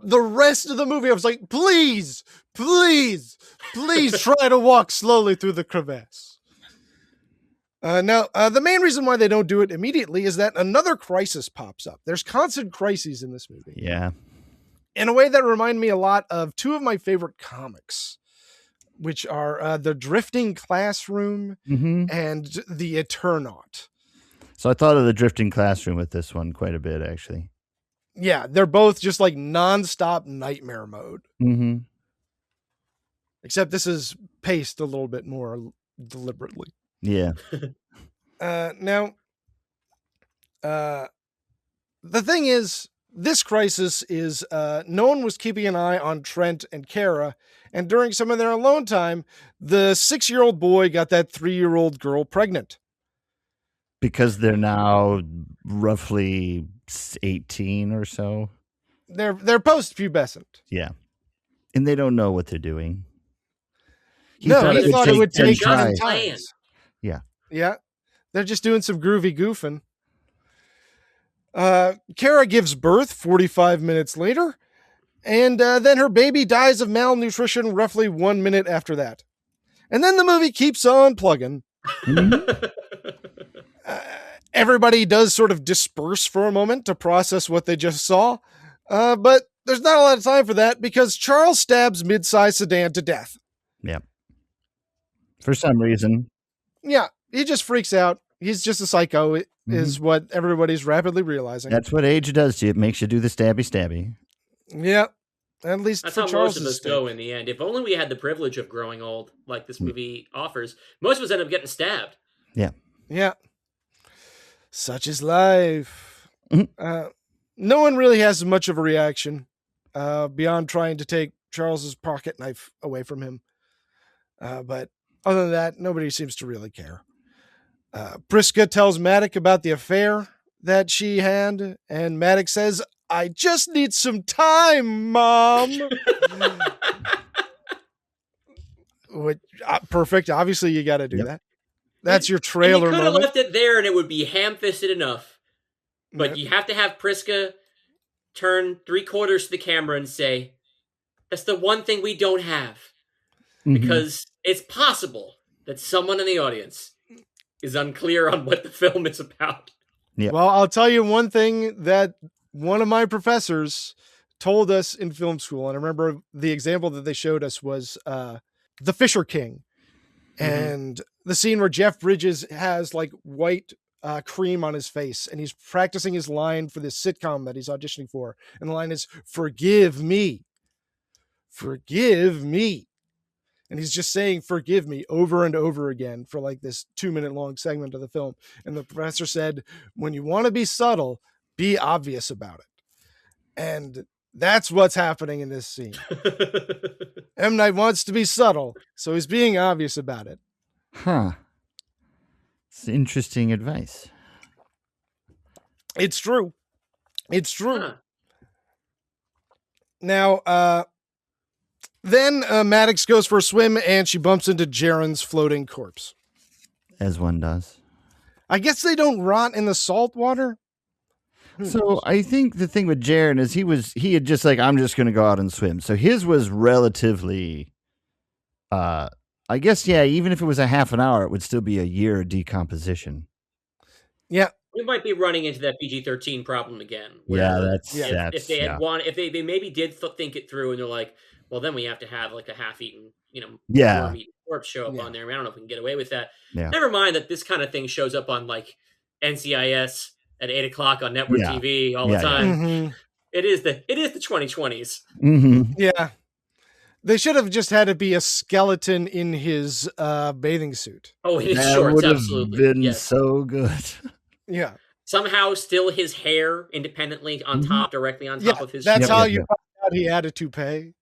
The rest of the movie, I was like, please try to walk slowly through the crevasse. Now, the main reason why they don't do it immediately is that another crisis pops up. There's constant crises in this movie. Yeah. In a way that remind me a lot of two of my favorite comics, which are The Drifting Classroom and The Eternaut. So I thought of The Drifting Classroom with this one quite a bit, actually. Yeah, they're both just like nonstop nightmare mode. Mm-hmm. Except this is paced a little bit more deliberately. Yeah. Now, the thing is, this crisis is no one was keeping an eye on Trent and Kara, and during some of their alone time, the 6-year-old boy got that 3-year-old girl pregnant. Because they're now roughly 18 or so. They're post-pubescent. Yeah. And they don't know what they're doing. He thought it would take time. Yeah. Yeah. They're just doing some groovy goofing. Kara gives birth 45 minutes later, and then her baby dies of malnutrition roughly 1 minute after that. And then the movie keeps on plugging. Everybody does sort of disperse for a moment to process what they just saw, but there's not a lot of time for that because Charles stabs mid-sized sedan to death. Yeah. For some reason. Yeah, he just freaks out. He's just a psycho, is what everybody's rapidly realizing. That's what age does to you. It makes you do the stabby. Yeah, at least that's for how Charles most of us go in the end. If only we had the privilege of growing old, like this movie offers. Most of us end up getting stabbed. Yeah. Yeah. Such is life. No one really has much of a reaction beyond trying to take Charles's pocket knife away from him. But other than that, nobody seems to really care. Priska tells Maddox about the affair that she had, and Maddox says, "I just need some time, Mom." Which, perfect. Obviously, you got to do that. That's your trailer moment. You could have left it there and it would be ham-fisted enough. But you have to have Priska turn 3/4 to the camera and say, "That's the one thing we don't have." Because it's possible that someone in the audience is unclear on what the film is about. Yeah. Well, I'll tell you one thing that one of my professors told us in film school, and I remember the example that they showed us was The Fisher King. And the scene where Jeff Bridges has like white cream on his face and he's practicing his line for this sitcom that he's auditioning for. And the line is, "Forgive me. Forgive me." And he's just saying, "Forgive me," over and over again for like this 2-minute long segment of the film. And the professor said, when you want to be subtle, be obvious about it. And that's what's happening in this scene. M. Night wants to be subtle, so he's being obvious about it. Huh. It's interesting advice. It's true. It's true. Huh. Now, then Maddox goes for a swim and she bumps into Jaren's floating corpse. As one does. I guess they don't rot in the salt water. So I think the thing with Jaren is he had just like, I'm just going to go out and swim. So his was relatively, I guess, yeah, even if it was a half an hour, it would still be a year of decomposition. Yeah. We might be running into that PG-13 problem again. Yeah, that's if they had wanted, if they maybe did think it through and they're like, well, then we have to have like a half-eaten, warm-eaten corpse show up on there. I don't know if we can get away with that. Yeah. Never mind that this kind of thing shows up on like NCIS at 8:00 on network TV all the time. It is the 2020s. Yeah. They should have just had it be a skeleton in his bathing suit. Oh, his shorts, would have absolutely. Been so good. Yeah. Somehow still his hair independently on top, directly on top of his That's how you found out he had a toupee.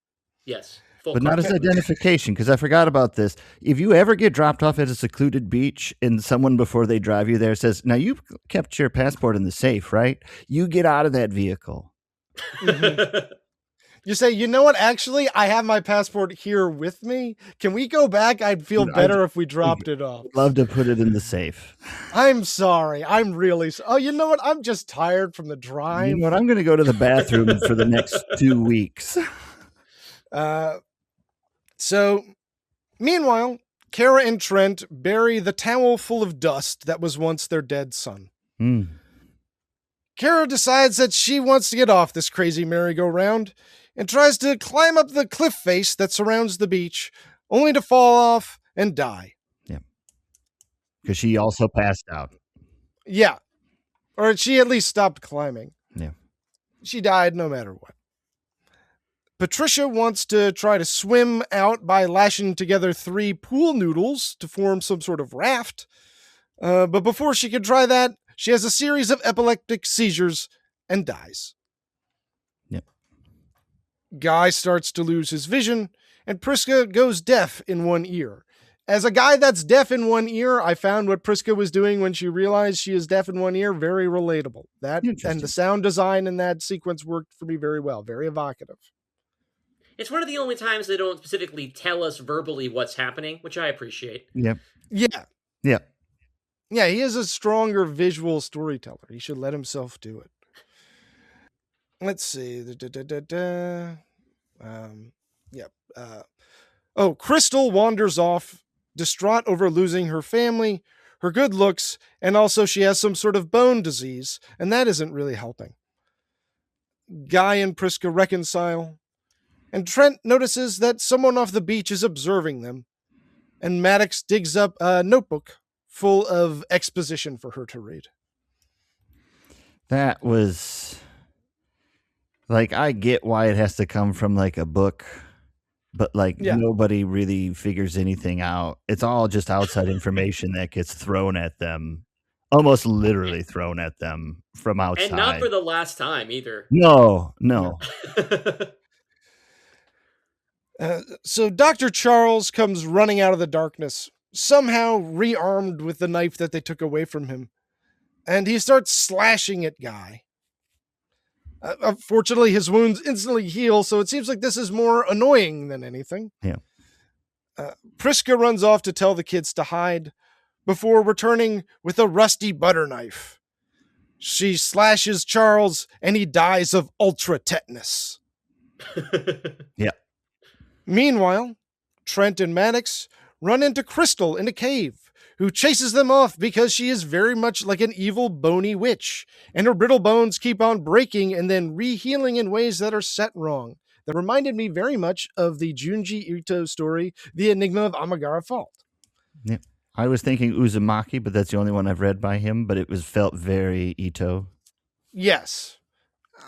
Yes. But not as identification, because I forgot about this. If you ever get dropped off at a secluded beach and someone before they drive you there says, "Now you kept your passport in the safe, right?" You get out of that vehicle. You say, "You know what? Actually, I have my passport here with me. Can we go back? I'd feel better if we dropped it off." Love to put it in the safe. I'm sorry. I'm really Oh, you know what? I'm just tired from the drive. You know what? I'm going to go to the bathroom for the next 2 weeks. So, meanwhile, Kara and Trent bury the towel full of dust that was once their dead son. Kara decides that she wants to get off this crazy merry-go-round and tries to climb up the cliff face that surrounds the beach, only to fall off and die. Yeah. Because she also passed out. Yeah. Or she at least stopped climbing. Yeah. She died no matter what. Patricia wants to try to swim out by lashing together 3 pool noodles to form some sort of raft. But before she can try that, she has a series of epileptic seizures and dies. Guy starts to lose his vision, and Priska goes deaf in one ear. As a guy that's deaf in one ear, I found what Priska was doing when she realized she is deaf in one ear very relatable. That and the sound design in that sequence worked for me very well, very evocative. It's one of the only times they don't specifically tell us verbally what's happening, which I appreciate. Yep. Yeah. Yep. Yeah, he is a stronger visual storyteller. He should let himself do it. Let's see. Crystal wanders off, distraught over losing her family, her good looks, and also she has some sort of bone disease, and that isn't really helping. Guy and Priska reconcile, and Trent notices that someone off the beach is observing them, and Maddox digs up a notebook full of exposition for her to read. That was... Like, I get why it has to come from, like, a book, but, like, nobody really figures anything out. It's all just outside information that gets thrown at them, almost literally thrown at them from outside. And not for the last time, either. No. So Dr. Charles comes running out of the darkness, somehow rearmed with the knife that they took away from him, and he starts slashing at Guy. Fortunately, his wounds instantly heal, so it seems like this is more annoying than anything. Yeah. Priska runs off to tell the kids to hide before returning with a rusty butter knife. She slashes Charles, and he dies of ultra tetanus. Yeah. Meanwhile, Trent and Maddox run into Crystal in a cave, who chases them off because she is very much like an evil, bony witch, and her brittle bones keep on breaking and then re-healing in ways that are set wrong. That reminded me very much of the Junji Ito story, The Enigma of Amagara Fault. Yeah. I was thinking Uzumaki, but that's the only one I've read by him, but it felt very Ito. Yes.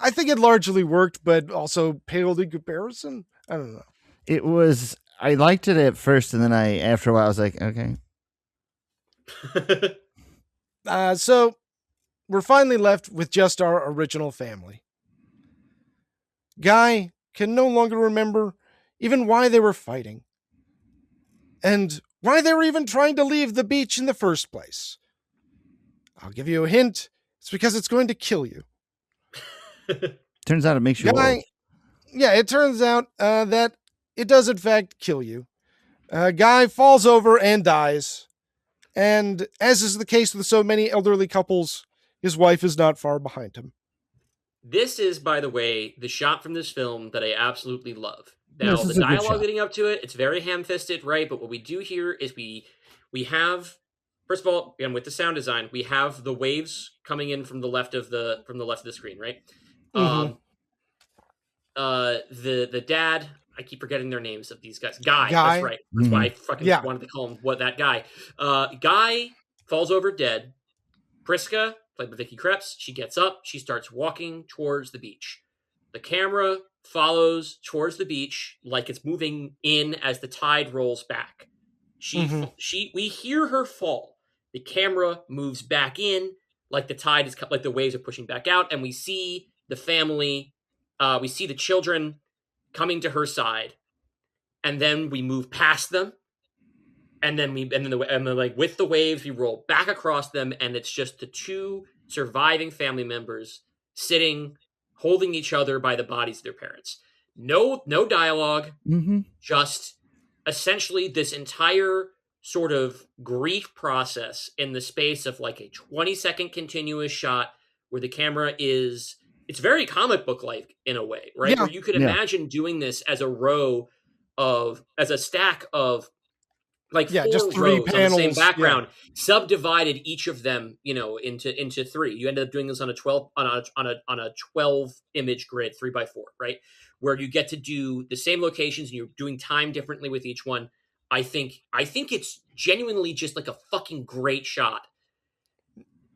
I think it largely worked, but also paled in comparison. I don't know. It was, I liked it at first, and then after a while, I was like, okay. So we're finally left with just our original family. Guy can no longer remember even why they were fighting, and why they were even trying to leave the beach in the first place. I'll give you a hint. It's because it's going to kill you. Turns out it makes you old. Yeah, it turns out that it does in fact kill you. Guy falls over and dies. And as is the case with so many elderly couples, his wife is not far behind him. This is, by the way, the shot from this film that I absolutely love. Now, the dialogue leading up to it, it's very ham-fisted, right? But what we do here is we have, first of all, and with the sound design, we have the waves coming in from the left of the screen, right? Mm-hmm. The dad, I keep forgetting their names of these guys. Guy. That's right. That's why I fucking wanted to call him that guy. Guy falls over dead. Priska, played by Vicky Krieps, she gets up. She starts walking towards the beach. The camera follows towards the beach like it's moving in as the tide rolls back. We hear her fall. The camera moves back in like the tide is like the waves are pushing back out, and we see the family. We see the children coming to her side, and then we move past them, and then like with the waves we roll back across them, and it's just the two surviving family members sitting, holding each other by the bodies of their parents. No dialogue, just essentially this entire sort of grief process in the space of like a 20-second continuous shot where the camera is. It's very comic book like in a way, right? Yeah. Where you could imagine doing this as a stack of like four just three rows panels on the same background, subdivided each of them, into three. You ended up doing this on a 12 image grid, 3x4, right? Where you get to do the same locations and you're doing time differently with each one. I think it's genuinely just like a fucking great shot.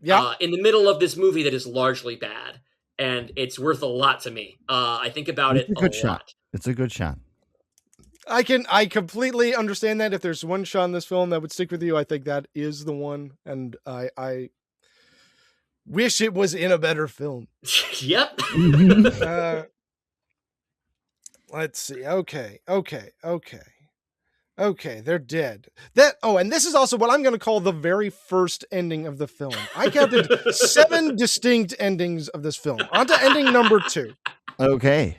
Yeah. In the middle of this movie that is largely bad. And it's worth a lot to me. I think about it a lot. Shot. It's a good shot. I completely understand that. If there's one shot in this film that would stick with you, I think that is the one. And I wish it was in a better film. Yep. Let's see. Okay. They're dead. And this is also what I'm going to call the very first ending of the film. I counted 7 distinct endings of this film. On to ending number 2. Okay.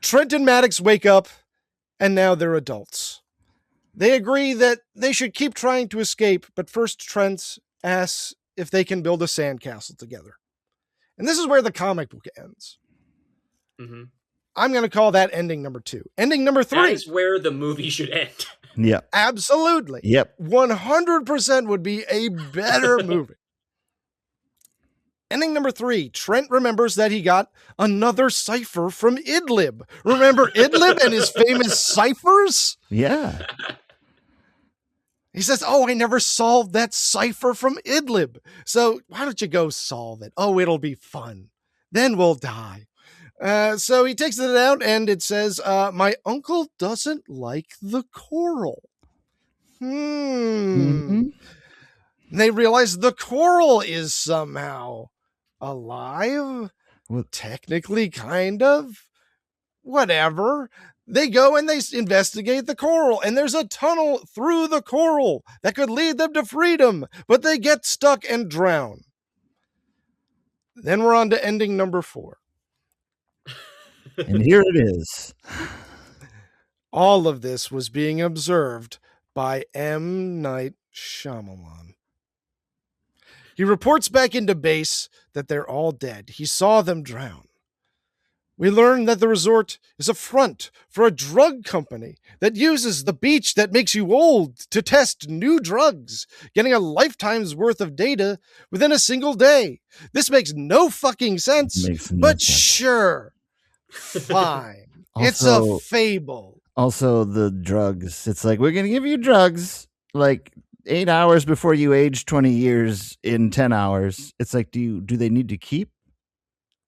Trent and Maddox wake up, and now they're adults. They agree that they should keep trying to escape, but first Trent asks if they can build a sandcastle together. And this is where the comic book ends. Mm-hmm. I'm going to call that ending number 2. Ending number 3. That is where the movie should end. Yep. Absolutely. Yep. 100% would be a better movie. Ending number 3. Trent remembers that he got another cipher from Idlib. Remember Idlib and his famous ciphers? Yeah. He says, I never solved that cipher from Idlib. So why don't you go solve it? Oh, it'll be fun. Then we'll die. So he takes it out and it says, my uncle doesn't like the coral. Mm-hmm. They realize the coral is somehow alive. Well, technically, kind of. Whatever. They go and they investigate the coral, and there's a tunnel through the coral that could lead them to freedom, but they get stuck and drown. Then we're on to ending number 4. And here it is. All of this was being observed by M. Night Shyamalan. He reports back into base that they're all dead. He saw them drown. We learn that the resort is a front for a drug company that uses the beach that makes you old to test new drugs, getting a lifetime's worth of data within a single day. This makes no fucking sense, but sure, fine. It's a fable. Also, the drugs. It's like, we're going to give you drugs like 8 hours before you age 20 years in 10 hours. It's like, do they need to keep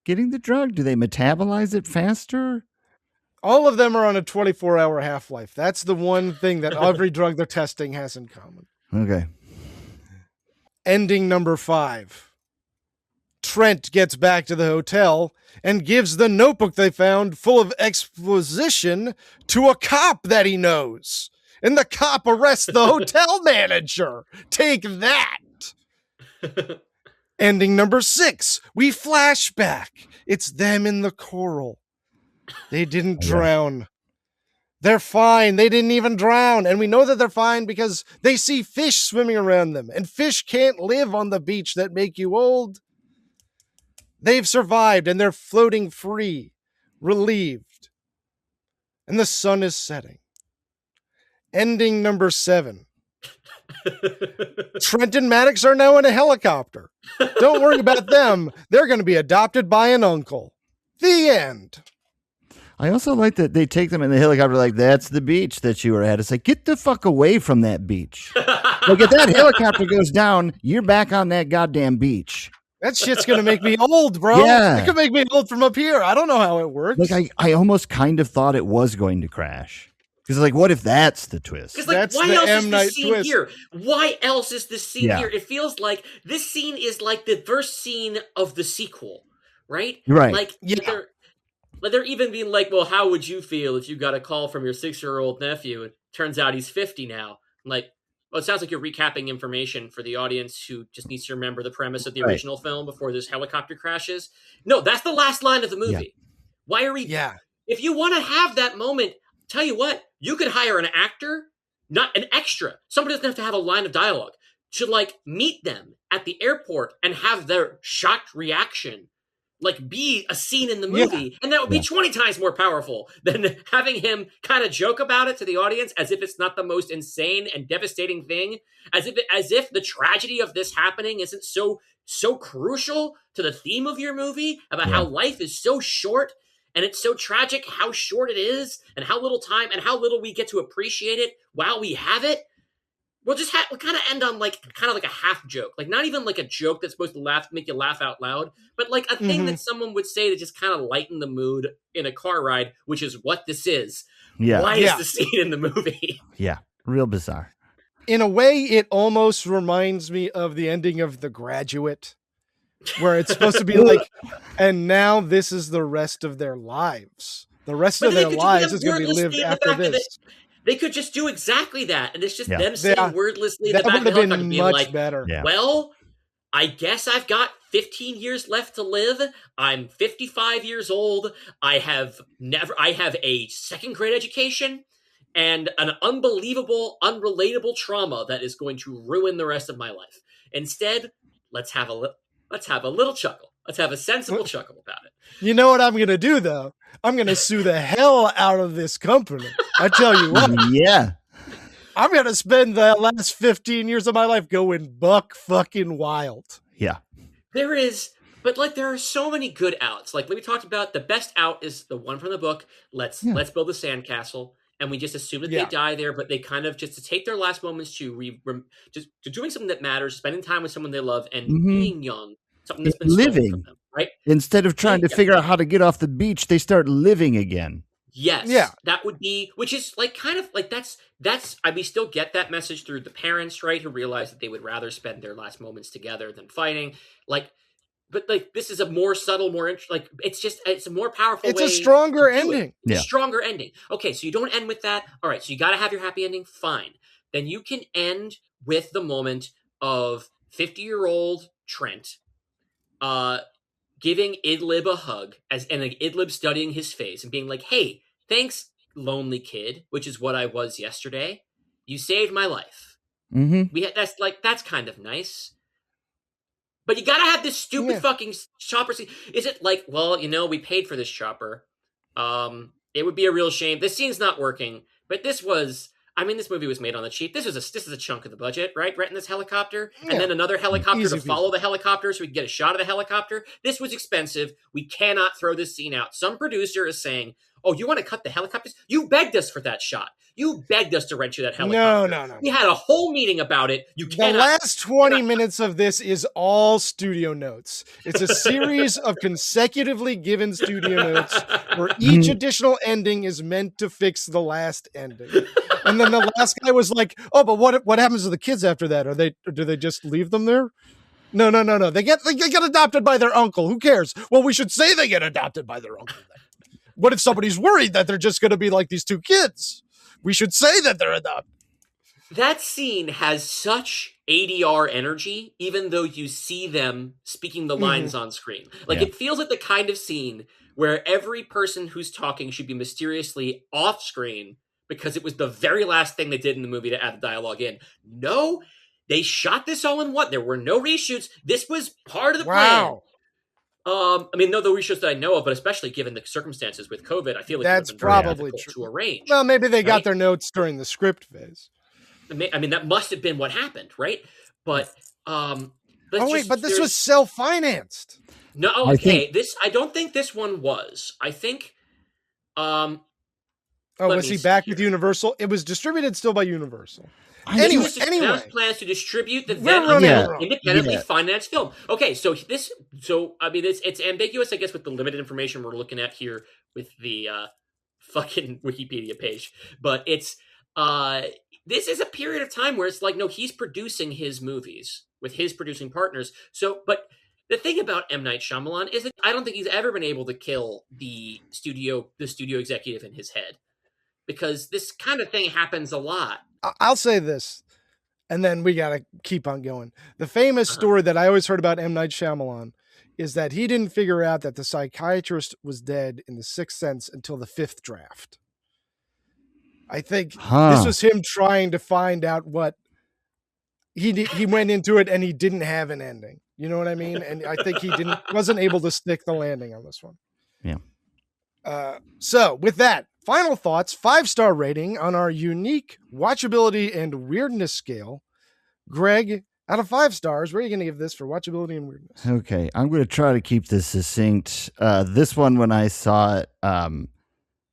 getting the drug? Do they metabolize it faster? All of them are on a 24-hour half-life. That's the one thing that every drug they're testing has in common. Okay. Ending number 5. Trent gets back to the hotel and gives the notebook they found full of exposition to a cop that he knows. And the cop arrests the hotel manager. Take that. Ending number 6. We flash back. It's them in the coral. They didn't drown. They're fine. They didn't even drown. And we know that they're fine because they see fish swimming around them. And fish can't live on the beach that make you old. They've survived and they're floating free, relieved. And the sun is setting. Ending number 7. Trent and Maddox are now in a helicopter. Don't worry about them. They're going to be adopted by an uncle. The end. I also like that they take them in the helicopter like, that's the beach that you were at. It's like, get the fuck away from that beach. Like, if that helicopter goes down, you're back on that goddamn beach. That shit's going to make me old, bro. Yeah. It could make me old from up here. I don't know how it works. Like, I almost kind of thought it was going to crash. Because, like, what if that's the twist? Because, like, why else is this scene here? Why else is this scene here? It feels like this scene is like the first scene of the sequel, right? Right. Like, they're even being like, well, how would you feel if you got a call from your 6-year-old nephew and turns out he's 50 now? Like, well, it sounds like you're recapping information for the audience who just needs to remember the premise of the original film before this helicopter crashes. No, that's the last line of the movie. Yeah. Why are we... Yeah. If you want to have that moment... Tell you what, you could hire an actor, not an extra. Somebody doesn't have to have a line of dialogue. To, like, meet them at the airport and have their shocked reaction, like, be a scene in the movie. Yeah. And that would be 20 times more powerful than having him kind of joke about it to the audience as if it's not the most insane and devastating thing. As if the tragedy of this happening isn't so crucial to the theme of your movie about how life is so short. And it's so tragic how short it is and how little time and how little we get to appreciate it while we have it. We'll kind of end on like a half joke, like not even like a joke that's supposed to make you laugh out loud, but like a thing that someone would say to just kind of lighten the mood in a car ride, which is what this is. Yeah. Why is the scene in the movie? Yeah. Real bizarre. In a way, it almost reminds me of the ending of The Graduate, where it's supposed to be like, and now this is the rest of their lives. The rest But of they their could lives do is that going to be wordlessly lived in the after back of this. They could just do exactly that, and it's just Yeah. them saying wordlessly in the That back would of the have helicopter, been being much like, better. Yeah. well, I guess I've got 15 years left to live. I'm 55 years old. I have a second grade education and an unbelievable, unrelatable trauma that is going to ruin the rest of my life. Instead, let's have a little chuckle. Let's have a sensible chuckle about it. You know what I'm going to do, though? I'm going to sue the hell out of this company. I tell you what. Yeah. I'm going to spend the last 15 years of my life going buck fucking wild. Yeah. There are so many good outs. Like we talked about, the best out is the one from the book. Let's build a sandcastle, and we just assume that they die there. But they kind of just to take their last moments to doing something that matters, spending time with someone they love, and being young. Something that's been stolen from them, right? Instead of trying to figure out how to get off the beach, they start living again. Yes, that would be, which is like kind of like that's. We still get that message through the parents, right, who realize that they would rather spend their last moments together than fighting. Like, but like this is a more subtle, it's a more powerful. It's a stronger ending. It's a stronger ending. Okay, so you don't end with that. All right, so you got to have your happy ending. Fine, then you can end with the moment of 50-year-old Trent, giving Idlib a hug and like Idlib studying his face and being like, "Hey, thanks, lonely kid," which is what I was yesterday. You saved my life. Mm-hmm. That's kind of nice. But you gotta have this stupid fucking chopper scene. Is it like, well, we paid for this chopper. It would be a real shame. This scene's not working, but this movie was made on the cheap. This is a chunk of the budget, right? Right in this helicopter, and then another helicopter to follow the helicopter, so we can get a shot of the helicopter. This was expensive. We cannot throw this scene out. Some producer is saying, "Oh, you want to cut the helicopters? You begged us for that shot. You begged us to rent you that helicopter. No. We had a whole meeting about it. The last 20 minutes of this is all studio notes. It's a series of consecutively given studio notes where each additional ending is meant to fix the last ending. And then the last guy was like, "Oh, but what happens to the kids after that? Do they just leave them there?" No. They get adopted by their uncle. Who cares? Well, we should say they get adopted by their uncle then. What if somebody's worried that they're just going to be like these two kids? We should say that they're adopted. That scene has such ADR energy, even though you see them speaking the lines on screen. Like, it feels like the kind of scene where every person who's talking should be mysteriously off screen because it was the very last thing they did in the movie to add the dialogue in. No, they shot this all in one. There were no reshoots. This was part of the plan. No reshoots that I know of, but especially given the circumstances with COVID, I feel like that's probably true to arrange. Well, maybe they got their notes during the script phase. That must have been what happened, right? But but this was self-financed. No, okay. I don't think this one was. I think. Was he back with Universal? It was distributed still by Universal. Anyway, plans to distribute the then independently financed film. Okay, so it's ambiguous, I guess, with the limited information we're looking at here with the fucking Wikipedia page. But it's this is a period of time where it's like, no, he's producing his movies with his producing partners. So, but the thing about M. Night Shyamalan is that I don't think he's ever been able to kill the studio executive in his head, because this kind of thing happens a lot. I'll say this, and then we got to keep on going. The famous story that I always heard about M. Night Shyamalan is that he didn't figure out that the psychiatrist was dead in The Sixth Sense until the fifth draft. I think this was him trying to find out what he went into it, and he didn't have an ending. You know what I mean? And I think he wasn't able to stick the landing on this one. Yeah. So with that, final thoughts, 5-star rating on our unique watchability and weirdness scale. Greg, out of 5 stars, where are you going to give this for watchability and weirdness? Okay, I'm going to try to keep this succinct. This one, when I saw it,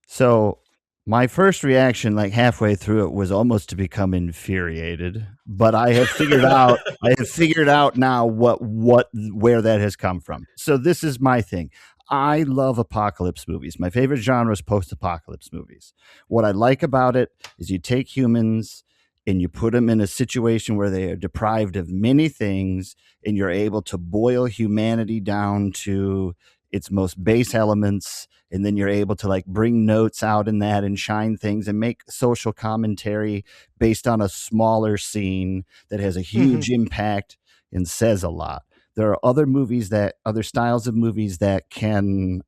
so my first reaction, like halfway through it, was almost to become infuriated. But I have figured out now where that has come from. So this is my thing. I love apocalypse movies. My favorite genre is post-apocalypse movies. What I like about it is you take humans and you put them in a situation where they are deprived of many things, and you're able to boil humanity down to its most base elements, and then you're able to like bring notes out in that and shine things and make social commentary based on a smaller scene that has a huge impact and says a lot. There are other styles of movies that can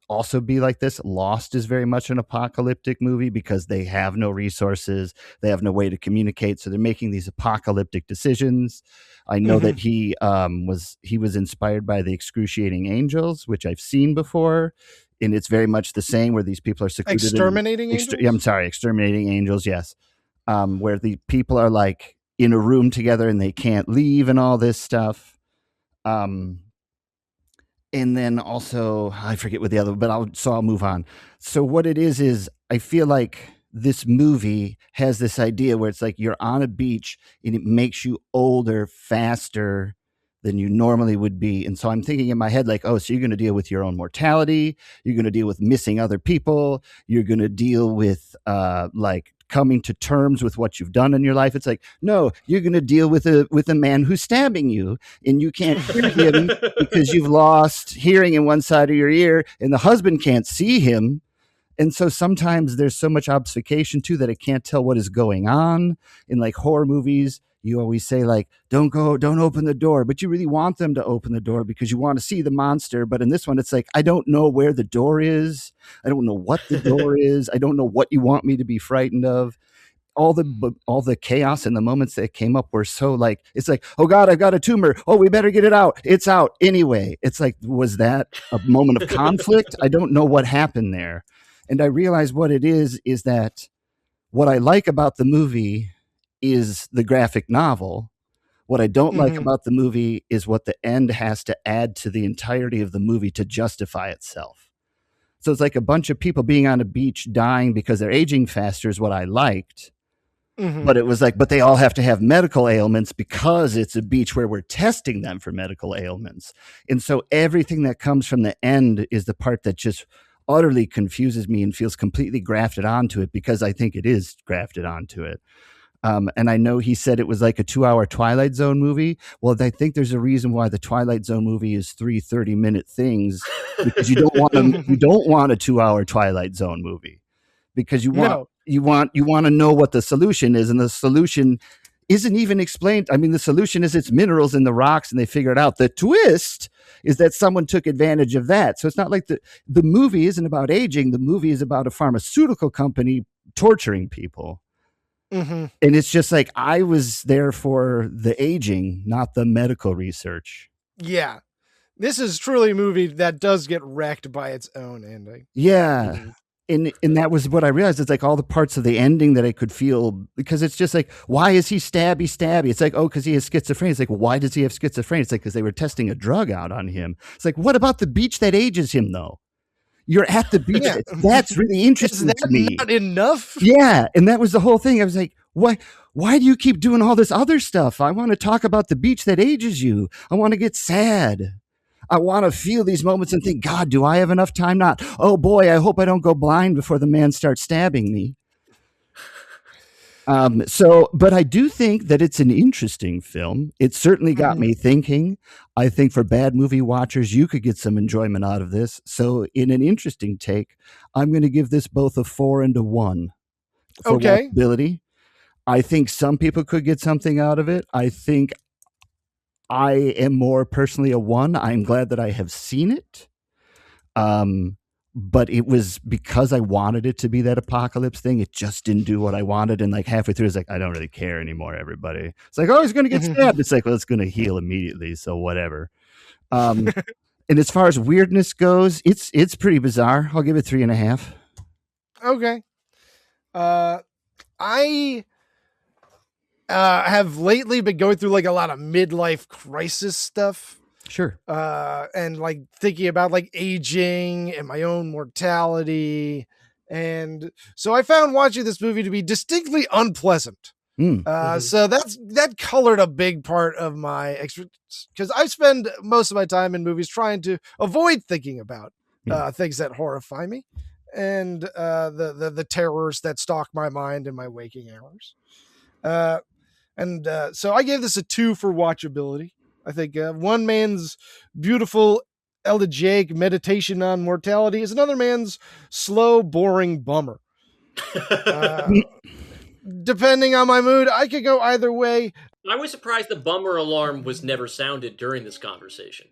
also be like this. Lost is very much an apocalyptic movie because they have no resources, they have no way to communicate, so they're making these apocalyptic decisions. I know that he was inspired by The Excruciating Angels, which I've seen before, and it's very much the same, where these people are secluded. Exterminating Angels? I'm sorry, Exterminating Angels, yes. Where the people are like in a room together and they can't leave and all this stuff. And then also, I forget what the other, but I'll move on. So what it is I feel like this movie has this idea where it's like you're on a beach and it makes you older faster than you normally would be. And so I'm thinking in my head, like, oh, so you're going to deal with your own mortality. You're going to deal with missing other people. You're going to deal with like coming to terms with what you've done in your life. It's like, no, you're going to deal with a man who's stabbing you and you can't hear him because you've lost hearing in one side of your ear and the husband can't see him. And so sometimes there's so much obfuscation too that I can't tell what is going on. In like horror movies, you always say like, don't open the door, but you really want them to open the door because you want to see the monster. But in this one, it's like, I don't know where the door is. I don't know what the door is. I don't know what you want me to be frightened of. All the chaos and the moments that came up were so like, it's like, oh God, I've got a tumor. Oh, we better get it out. It's out anyway. It's like, was that a moment of conflict? I don't know what happened there. And I realized what it is that what I like about the movie is the graphic novel. What I don't like about the movie is what the end has to add to the entirety of the movie to justify itself. So it's like a bunch of people being on a beach dying because they're aging faster is what I liked. But it was like, but they all have to have medical ailments because it's a beach where we're testing them for medical ailments. And so everything that comes from the end is the part that just utterly confuses me and feels completely grafted onto it because I think it is grafted onto it. And I know he said it was like a 2-hour Twilight Zone movie. Well, I think there's a reason why the Twilight Zone movie is 3 30-minute things, because you don't want a 2-hour Twilight Zone movie, because you want to know what the solution is, and the solution isn't even explained. I mean, the solution is it's minerals in the rocks and they figure it out. The twist is that someone took advantage of that. So it's not like the movie isn't about aging. The movie is about a pharmaceutical company torturing people. And it's just like, I was there for the aging, not the medical research. Yeah. This is truly a movie that does get wrecked by its own ending. Yeah. And that was what I realized. It's like all the parts of the ending that I could feel, because it's just like, why is he stabby? It's like, oh, because he has schizophrenia. It's like, well, why does he have schizophrenia? It's like, because they were testing a drug out on him. It's like, what about the beach that ages him, though? You're at the beach. Yeah. That's really interesting to me. Not enough? Yeah. And that was the whole thing. I was like, why do you keep doing all this other stuff? I want to talk about the beach that ages you. I want to get sad. I want to feel these moments and think, God, do I have enough time? Not, oh boy, I hope I don't go blind before the man starts stabbing me. But I do think that it's an interesting film. It certainly got me thinking. I think for bad movie watchers, you could get some enjoyment out of this. So in an interesting take, I'm going to give this both a 4 and a 1 for watchability. I think some people could get something out of it. I think I am more personally a 1. I'm glad that I have seen it. But it was because I wanted it to be that apocalypse thing. It just didn't do what I wanted. And like halfway through, it's like, I don't really care anymore, everybody. It's like, oh, he's going to get stabbed. It's like, well, it's going to heal immediately. So whatever. And as far as weirdness goes, it's pretty bizarre. I'll give it 3.5. Okay. I have lately been going through like a lot of midlife crisis stuff. Sure. And like thinking about like aging and my own mortality. And so I found watching this movie to be distinctly unpleasant. So that colored a big part of my experience, because I spend most of my time in movies trying to avoid thinking about things that horrify me and the terrors that stalk my mind in my waking hours. So I gave this a 2 for watchability. I think one man's beautiful elegiac meditation on mortality is another man's slow, boring bummer. Depending on my mood, I could go either way. I was surprised the bummer alarm was never sounded during this conversation.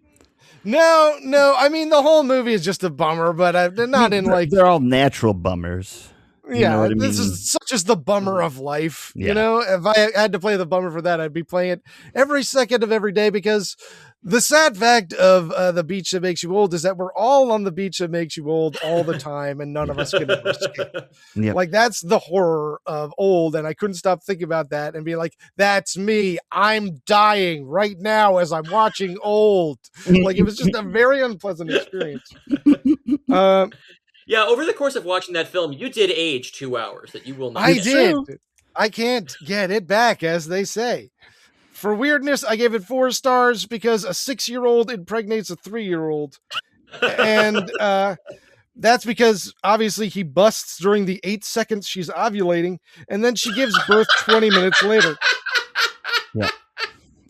No. I mean, the whole movie is just a bummer, but they're not in like... They're all natural bummers. You know what I this mean? is such as the bummer of life. Yeah. You know, if I had to play the bummer for that, I'd be playing it every second of every day, because the sad fact of The Beach That Makes You Old is that we're all on the beach that makes you old all the time, and none of us can ever escape. Yep. Like, that's the horror of old, and I couldn't stop thinking about that and be like, that's me. I'm dying right now as I'm watching Old. Like, it was just a very unpleasant experience. Yeah, over the course of watching that film, you did age 2 hours that you will not I get. did. I can't get it back, as they say. For weirdness, I gave it 4 stars because a 6-year-old impregnates a 3-year-old. And that's because, obviously, he busts during the 8 seconds she's ovulating, and then she gives birth 20 minutes later. Yeah.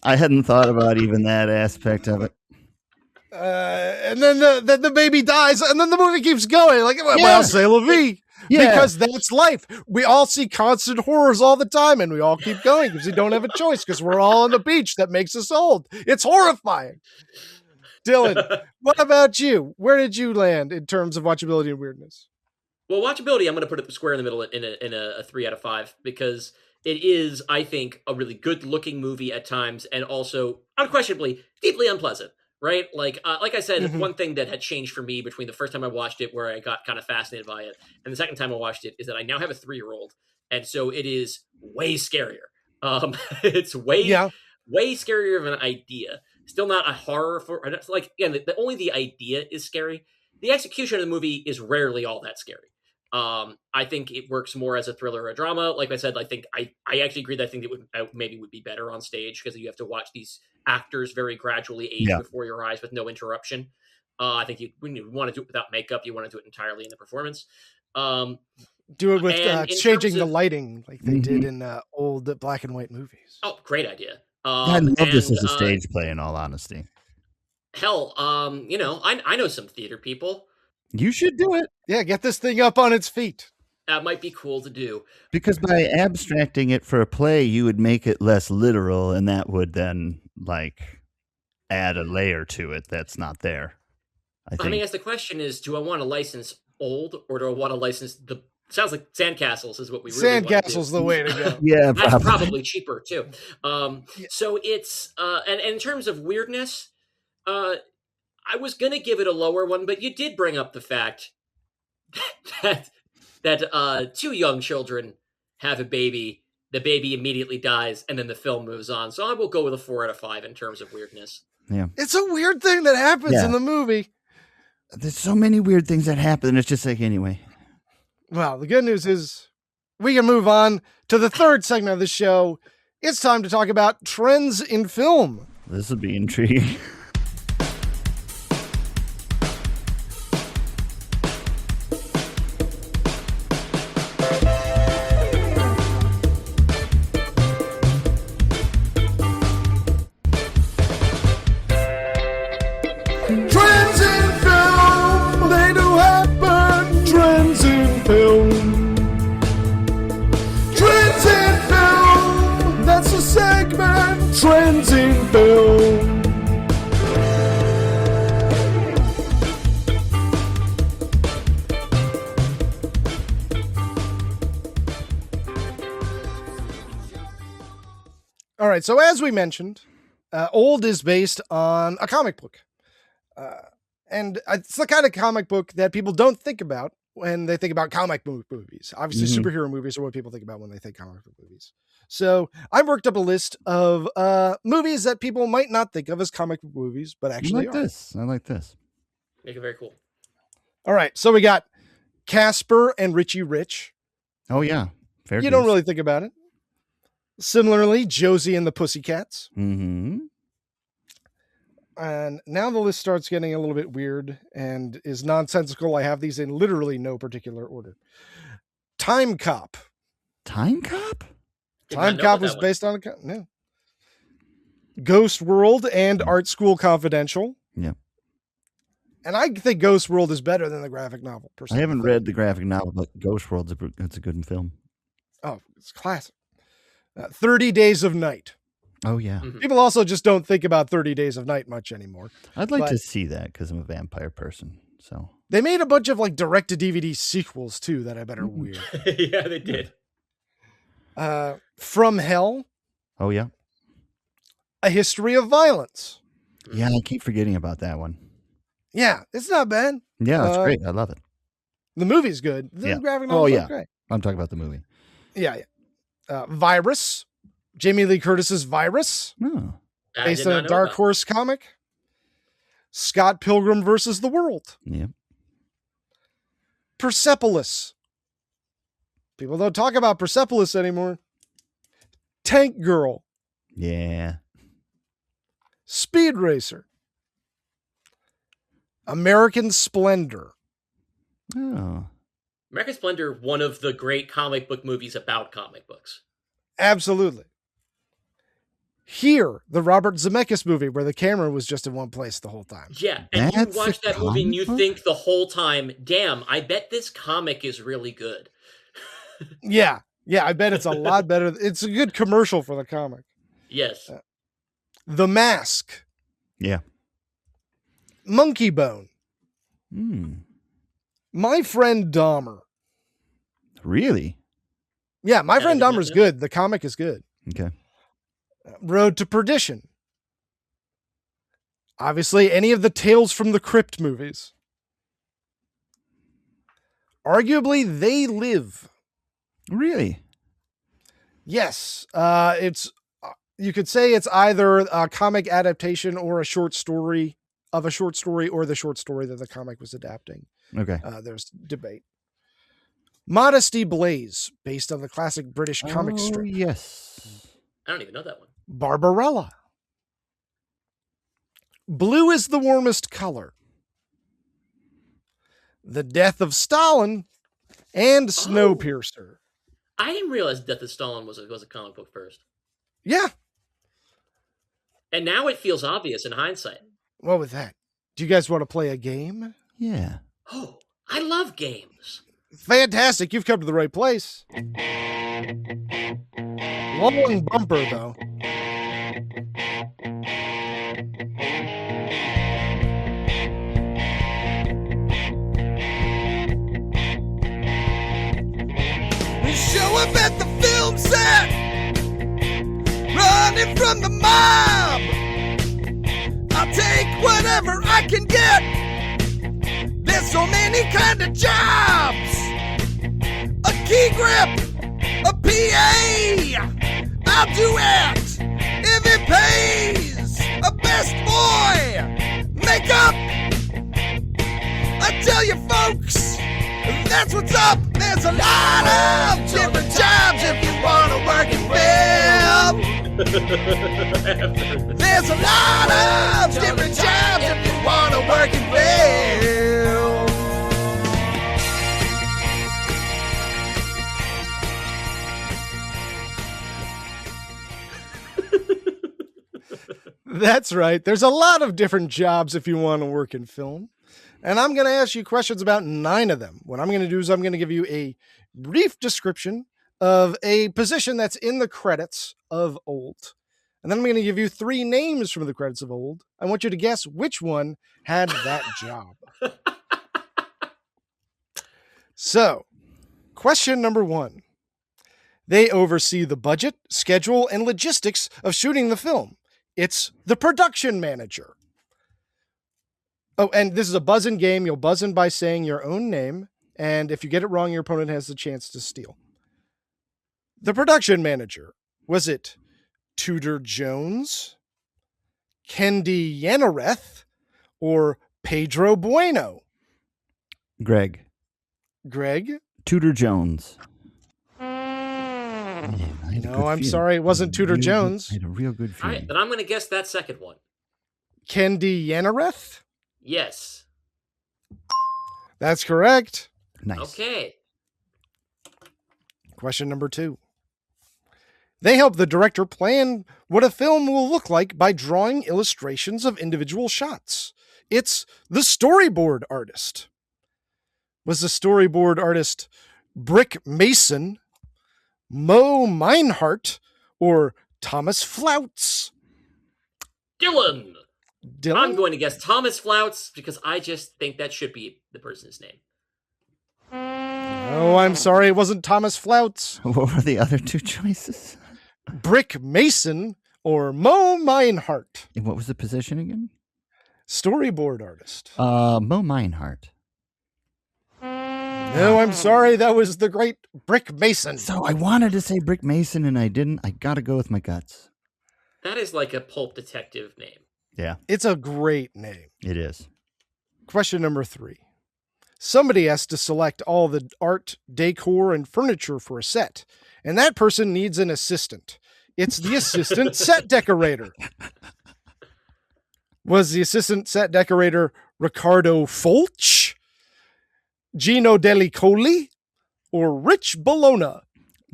I hadn't thought about even that aspect of it. And then the baby dies, and then the movie keeps going. Like, well, c'est la vie. Yeah. Because that's life. We all see constant horrors all the time, and we all keep going because we don't have a choice, because we're all on the beach that makes us old. It's horrifying. Dylan, what about you? Where did you land in terms of watchability and weirdness? Well, watchability, I'm going to put it square in the middle in a 3 out of 5, because it is, I think, a really good-looking movie at times, and also, unquestionably, deeply unpleasant. Right? Like I said, one thing that had changed for me between the first time I watched it, where I got kind of fascinated by it, and the second time I watched it, is that I now have a 3-year-old. And so it is way scarier. It's way scarier of an idea. Still not a horror for, like, again, only the idea is scary. The execution of the movie is rarely all that scary. I think it works more as a thriller or a drama. Like I said, I think I actually agree that I think it would be better on stage, because you have to watch these actors very gradually age before your eyes with no interruption. I think when you want to do it without makeup, you want to do it entirely in the performance. Do it with changing the lighting like they did in old black and white movies. Oh, great idea. I love this as a stage play, in all honesty. Hell, I know some theater people. You should do it. Yeah, get this thing up on its feet. That might be cool to do. Because by abstracting it for a play, you would make it less literal, and that would then, like, add a layer to it that's not there. I guess the question is, do I want to license Old, or do I want to license the... Sounds like Sandcastles is what we really want to do. Sandcastle's the way to go. Yeah, that's probably cheaper, too. So it's... and in terms of weirdness... I was going to give it a lower one, but you did bring up the fact that 2 young children have a baby, the baby immediately dies, and then the film moves on. So I will go with a 4 out of 5 in terms of weirdness. Yeah. It's a weird thing that happens in the movie. There's so many weird things that happen. It's just like, anyway. Well, the good news is we can move on to the third segment of the show. It's time to talk about trends in film. This will be intriguing. Trends in film. All right, so as we mentioned, Old is based on a comic book. And it's the kind of comic book that people don't think about when they think about comic book movies. Obviously, superhero movies are what people think about when they think comic book movies. So I worked up a list of movies that people might not think of as comic book movies, but actually I like this. Make it very cool. All right, so we got Casper and Richie Rich. Oh, yeah. Fair You don't really think about it. Similarly, Josie and the Pussycats. Mm-hmm. And now the list starts getting a little bit weird and is nonsensical. I have these in literally no particular order. Time Cop. Time Cop? Time Cop was based on no. Ghost World and Art School Confidential. Yeah. And I think Ghost World is better than the graphic novel. I Personally. haven't read the graphic novel, but Ghost World's it's a good film. Oh, it's classic. 30 Days of Night. Oh, yeah. Mhm. People also just don't think about 30 Days of Night much anymore. I'd like But- to see that because I'm a vampire person. So They made a bunch of like direct-to-DVD sequels too that I bet are weird. Yeah, they did. From Hell, Oh, yeah. A History of Violence. Yeah, I keep forgetting about that one. Yeah, it's not bad. Yeah, that's Uh, great. I love it. The movie's good. The Yeah. graphic Oh, novel's yeah. great. I'm talking about the movie. Yeah. Virus, Jamie Lee Curtis's Virus, Oh, I based did on not a know Dark about Horse comic. Scott Pilgrim versus the World. yeah. Persepolis. People don't talk about Persepolis anymore. Tank Girl, Yeah. Speed Racer, American Splendor. Oh, American Splendor, one of the great comic book movies about comic books. Absolutely. Here, the Robert Zemeckis movie where the camera was just in one place the whole time. Yeah, and That's you watch a that movie and you comic book? think the whole time, damn, I bet this comic is really good. Yeah. Yeah, I bet it's a lot better. It's a good commercial for the comic. Yes. The Mask, yeah. Monkey Bone, My Friend Dahmer. Really? Yeah, My Yeah, Friend I didn't know Dahmer's that. good. The comic is good. Okay. Road to Perdition. Obviously, any of the Tales from the Crypt movies. Arguably, They Live. Really? Yes, it's. You could say it's either a comic adaptation or a short story of a short story, or the short story that the comic was adapting. Okay. There's debate. Modesty Blaze, based on the classic British comic Oh, strip. yes. I don't even know that one. Barbarella. Blue is the Warmest Color. The Death of Stalin, and Snowpiercer. I didn't realize Death of Stalin was a comic book first. Yeah, And now it feels obvious in hindsight. what with that? Do you guys want to play a game? Yeah. Oh, I love games. Fantastic, you've come to the right place. Long bumper, though. We show up at the film set, running from the mob. I'll take whatever I can get. There's so many kind of jobs. A key grip, a PA. I'll do it if it pays. A best boy, makeup. I tell you folks, that's what's up. There's a lot of different jobs if you want to work in film. There's a lot of different jobs if you want to work in film. That's right. There's a lot of different jobs if you want to work in film. And I'm going to ask you questions about 9 of them. What I'm going to do is I'm going to give you a brief description of a position that's in the credits of Old. And then I'm going to give you 3 names from the credits of Old. I want you to guess which one had that job. So, question number 1. They oversee the budget, schedule, and logistics of shooting the film. It's the production manager. Oh, and this is a buzz-in game. You'll buzz in by saying your own name, and if you get it wrong, your opponent has the chance to steal. The production manager. Was it Tudor Jones, Kendi Yanareth, or Pedro Bueno? Greg. Greg? Tudor Jones. No, I'm sorry, it wasn't Tudor Jones. I had a real good All feeling. right, then I'm going to guess that second one. Kendi Yanareth? Yes. That's correct. Nice. Okay. Question number 2. They help the director plan what a film will look like by drawing illustrations of individual shots. It's the storyboard artist. Was the storyboard artist Brick Mason, Mo Meinhardt, or Thomas Flouts? Dylan. Dylan? I'm going to guess Thomas Flouts because I just think that should be the person's name. Oh, I'm sorry, it wasn't Thomas Flouts. What were the other two choices? Brick Mason or Mo Meinhardt? And what was the position again? Storyboard artist. Mo Meinhardt. No, I'm sorry, that was the great Brick Mason. So I wanted to say Brick Mason and I didn't. I got to go with my guts. That is like a pulp detective name. Yeah, It's a great name. it is. Question number 3. Somebody has to select all the art, decor, and furniture for a set, and that person needs an assistant. It's the assistant set decorator. Was the assistant set decorator Ricardo Fulch, Gino Delicoli, or Rich Bologna?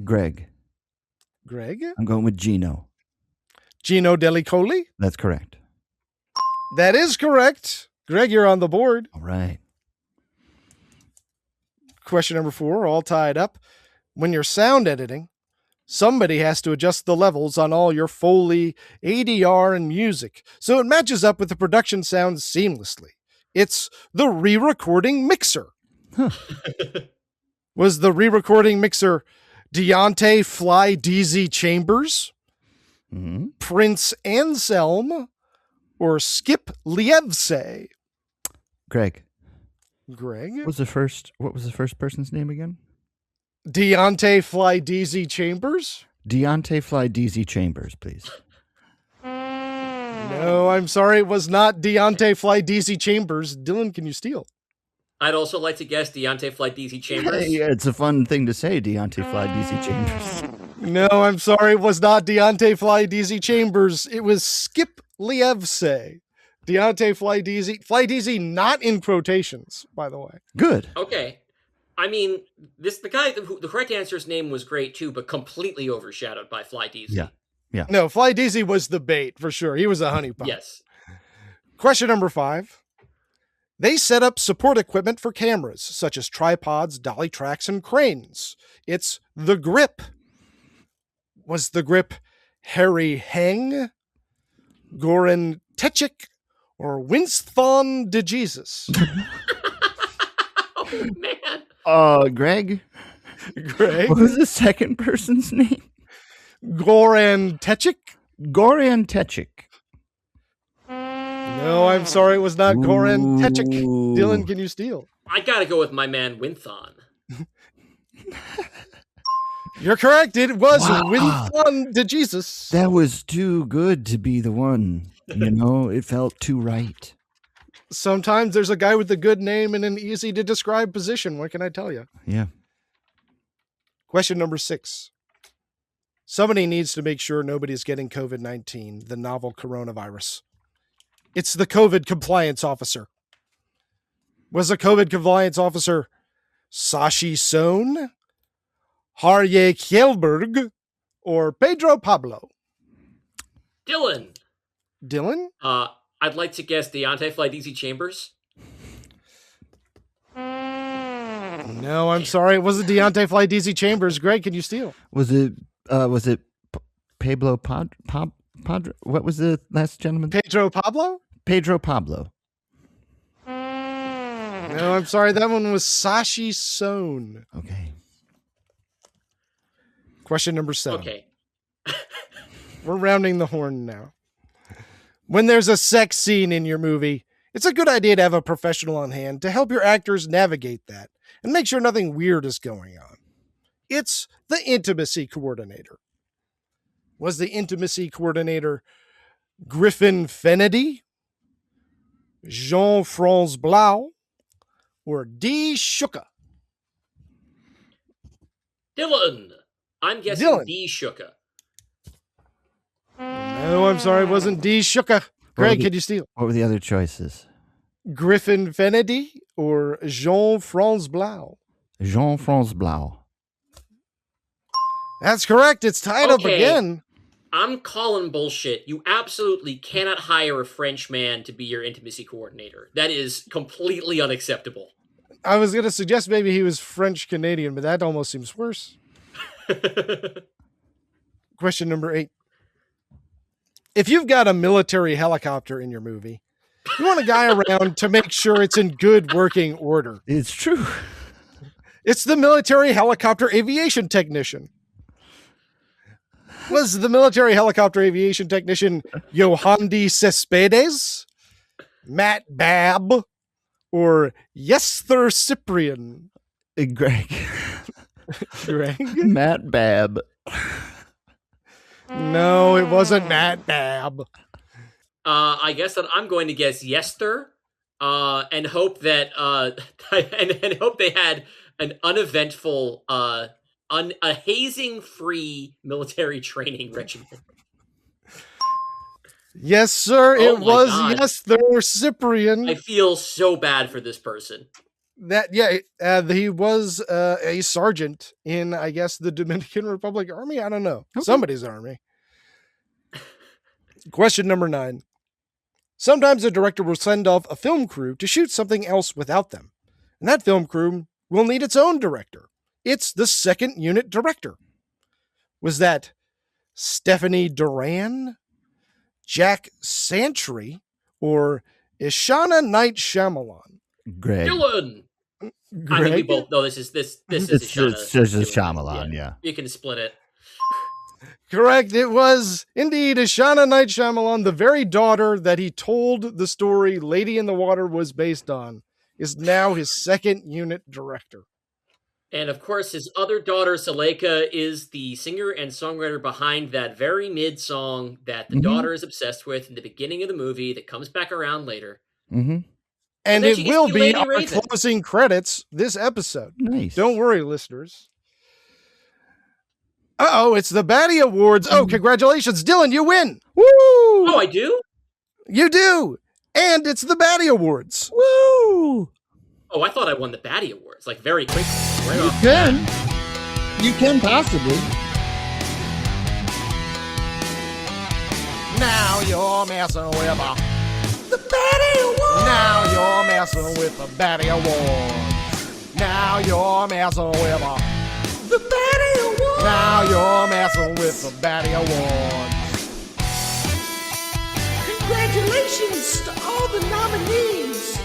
Greg. Greg? I'm going with Gino. Gino Delicoli? That's correct. That is correct. Greg, you're on the board. All right. Question number 4, all tied up. When you're sound editing, somebody has to adjust the levels on all your Foley, ADR, and music so it matches up with the production sounds seamlessly. It's the re-recording mixer. Was the re-recording mixer Deontay Fly DZ Chambers, Mm-hmm. Prince Anselm, or Skip Lievse? Greg. Greg? What was the first person's name again? Deontay Fly DZ Chambers? Deontay Fly DZ Chambers, please. No, I'm sorry. It was not Deontay Fly DZ Chambers. Dylan, can you steal? I'd also like to guess Deontay Fly DZ Chambers. Yeah, it's a fun thing to say, Deontay Fly DZ Chambers. No, I'm sorry. It was not Deontay Fly DZ Chambers. It was Skip Lievse. Deontay Fly DZ. Fly DZ not in quotations, by the way. Good. Okay. I mean, the guy, the correct answer's name was great too, but completely overshadowed by Fly DZ. Yeah. No, Fly DZ was the bait for sure. He was a honeypot. Yes. Question number 5. They set up support equipment for cameras, such as tripods, dolly tracks, and cranes. It's the grip. Was the grip Harry Heng, Goran Techik, or Winston de Jesus? Oh, man. Greg? Greg? What was the second person's name? Goran Techik? Goran Techik. No, I'm sorry, it was not Goran Techik. Dylan, can you steal? I gotta go with my man Winthon. You're correct. It was Wow. Winston de Jesus. That was too good to be the one. You know, it felt too right. Sometimes there's a guy with a good name in an easy to describe position. What can I tell you? Yeah. Question number 6. Somebody needs to make sure nobody's getting COVID-19, the novel coronavirus. It's the COVID compliance officer. Was the COVID compliance officer Sashi Sohn, Harje Kjellberg, or Pedro Pablo? Dylan. Dylan? I'd like to guess Deontay Fly DZ Chambers. No, I'm sorry. It wasn't Deontay Fly DZ Chambers. Greg, can you steal? Was it Pablo Padre? What was the last gentleman? Pedro Pablo? Pedro Pablo. No, I'm sorry. That one was Sashi Sohn. Okay. Question number 7. Okay. We're rounding the horn now. When there's a sex scene in your movie, it's a good idea to have a professional on hand to help your actors navigate that and make sure nothing weird is going on. It's the intimacy coordinator. Was the intimacy coordinator Griffin Fennedy, Jean-Franz Blau, or D. Shuka? Dylan. I'm guessing Dylan. D. Shuka. No, I'm sorry. It wasn't D. Shuka. Greg, can you steal? What were the other choices? Griffin Fennedy or Jean-Franz Blau? Jean-Franz Blau. That's correct. It's tied up Okay. again. I'm calling bullshit. You absolutely cannot hire a French man to be your intimacy coordinator. That is completely unacceptable. I was going to suggest maybe he was French Canadian, but that almost seems worse. Question number 8. If you've got a military helicopter in your movie, you want a guy around to make sure it's in good working order. It's true. It's the military helicopter aviation technician. Was the military helicopter aviation technician Yohandi Cespedes, Matt Babb, or Yesther Cyprian? Greg. Greg? Matt Babb. No, it wasn't Matt Babb. I guess that I'm going to guess Yester, and hope that and hope they had an uneventful, a hazing-free military training regimen. Yes, sir. Oh It my was God. Yesther Cyprian. I feel so bad for this person. He was a sergeant in, I guess, the Dominican Republic Army. I don't know. Okay. Somebody's army. Question number 9. Sometimes a director will send off a film crew to shoot something else without them. And that film crew will need its own director. It's the second unit director. Was that Stephanie Duran, Jack Santry, or Ishana Night Shyamalan? Greg. Dylan. I mean, we both know this is Ishana. It's just a Dylan. Shyamalan, yeah. You can split it. Correct. It was indeed Ishana Night Shyamalan, the very daughter that he told the story Lady in the Water was based on, is now his second unit director. And of course, his other daughter, Suleika, is the singer and songwriter behind that very mid song that the daughter is obsessed with in the beginning of the movie that comes back around later. Mm-hmm. And then it she gets will to be Lady our Raven. closing credits this episode. Nice. Don't worry, listeners. Uh-oh, it's the Batty Awards. Oh, congratulations, Dylan, you win. Woo! Oh, I do? You do. And it's the Batty Awards. Woo! Oh, I thought I won the Batty Awards, like very quickly. Right You off. can. You can possibly. Now you're messing with the Batty Awards. Now you're messing with the Batty Awards. Now you're messing with the Batty Awards. Now you're messing with the Batty Awards. Congratulations to all the nominees.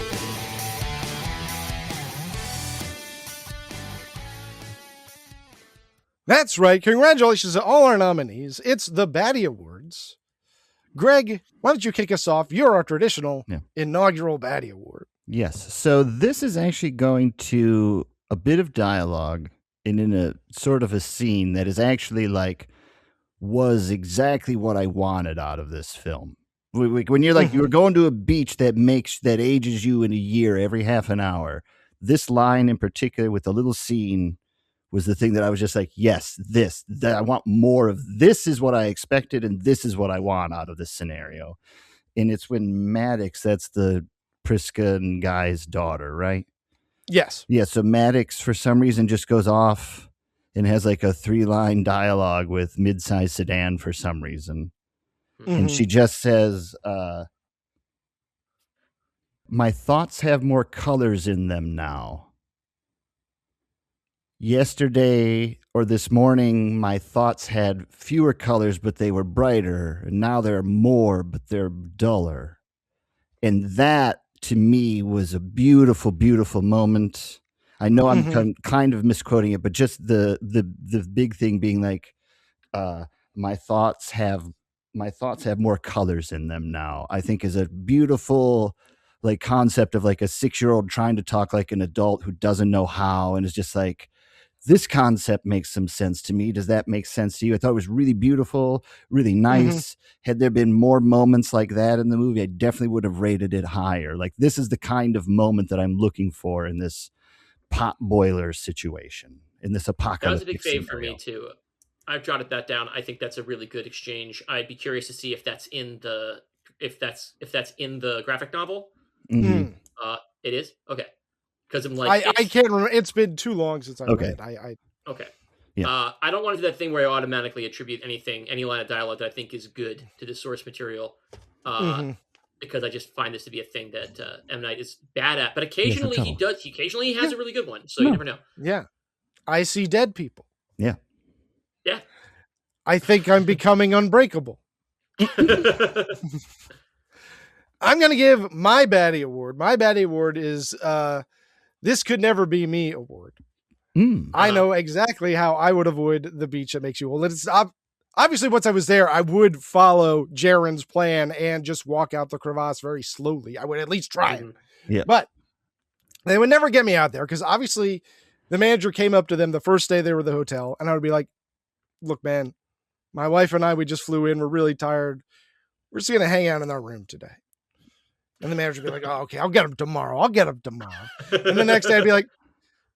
That's right. Congratulations to all our nominees. It's the Batty Awards. Greg, why don't you kick us off? You're our traditional inaugural Batty Award. Yes. So this is actually going to a bit of dialogue and in a sort of a scene that is actually like was exactly what I wanted out of this film. When you're like, you're going to a beach that ages you in a year every half an hour. This line in particular with the little scene was the thing that I was just like, yes, that I want more of. This is what I expected, and this is what I want out of this scenario. And it's when Maddox, that's the Prisca guy's daughter, right? Yes. Yeah, so Maddox, for some reason, just goes off and has like a 3-line dialogue with Mid-Size Sedan for some reason. And she just says, my thoughts have more colors in them now. Yesterday or this morning, my thoughts had fewer colors, but they were brighter. And now there are more, but they're duller. And that, to me, was a beautiful, beautiful moment. I know I'm kind of misquoting it, but just the big thing being like, my thoughts have more colors in them now, I think is a beautiful like concept of like a 6-year-old trying to talk like an adult who doesn't know how, and is just like, this concept makes some sense to me. Does that make sense to you? I thought it was really beautiful, really nice. Had there been more moments like that in the movie, I definitely would have rated it higher. Like, this is the kind of moment that I'm looking for in this pot boiler situation, in this apocalyptic That was a big fave for scenario. me too. I've jotted that down. I think that's a really good exchange. I'd be curious to see if that's in the in the graphic novel. Mhm. It is? Okay. Because I'm like, I can't remember. It's been too long since I read it. okay. Yeah. I don't want to do that thing where I automatically attribute any line of dialogue that I think is good to the source material, because I just find this to be a thing that M. Night is bad at. But occasionally he does. Occasionally he has a really good one, so you never know. Yeah. I see dead people. Yeah. Yeah. I think I'm becoming unbreakable. I'm going to give my baddie award. My baddie award is This Could Never Be Me award. I know exactly how I would avoid the beach that makes you old. It's obviously, once I was there, I would follow Jaren's plan and just walk out the crevasse very slowly. I would at least try it. Yeah. But they would never get me out there because obviously the manager came up to them the first day they were at the hotel, and I would be like, look, man, my wife and I, we just flew in. We're really tired. We're just going to hang out in our room today. And the manager would be like, oh, okay, I'll get him tomorrow. And the next day I'd be like,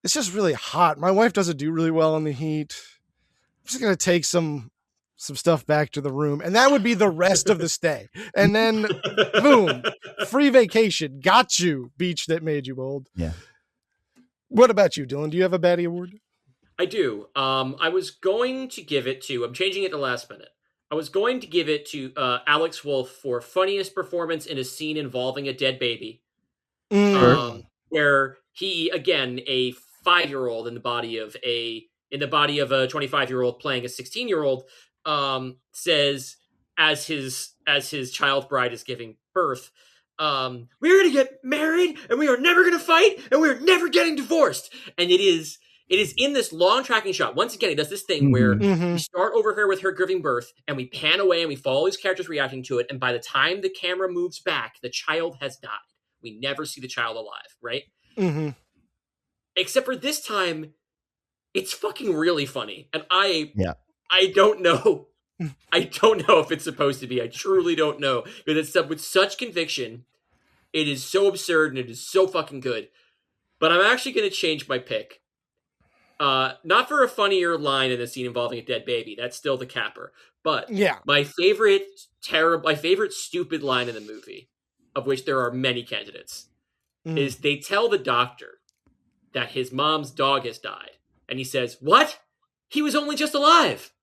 it's just really hot. My wife doesn't do really well in the heat. I'm just going to take some stuff back to the room. And that would be the rest of the stay. And then boom, free vacation. Got you, beach that made you old. Yeah. What about you, Dylan? Do you have a baddie award? I do. I was going to give it to, I'm changing it the last minute. I was going to give it to Alex Wolff for funniest performance in a scene involving a dead baby. Where he, again, a 5-year-old in the body of a 25-year-old playing a 16-year-old, says as his child bride is giving birth, we're going to get married and we are never going to fight and we're never getting divorced. And it is in this long tracking shot. Once again, he does this thing where we start over here with her giving birth and we pan away and we follow these characters reacting to it. And by the time the camera moves back, the child has died. We never see the child alive, right? Except for this time, it's fucking really funny. And I don't know. I don't know if it's supposed to be. I truly don't know. Because it's done with such conviction. It is so absurd and it is so fucking good. But I'm actually going to change my pick. Not for a funnier line in a scene involving a dead baby. That's still the capper. But my favorite stupid line in the movie, of which there are many candidates, is they tell the doctor that his mom's dog has died. And he says, what? He was only just alive.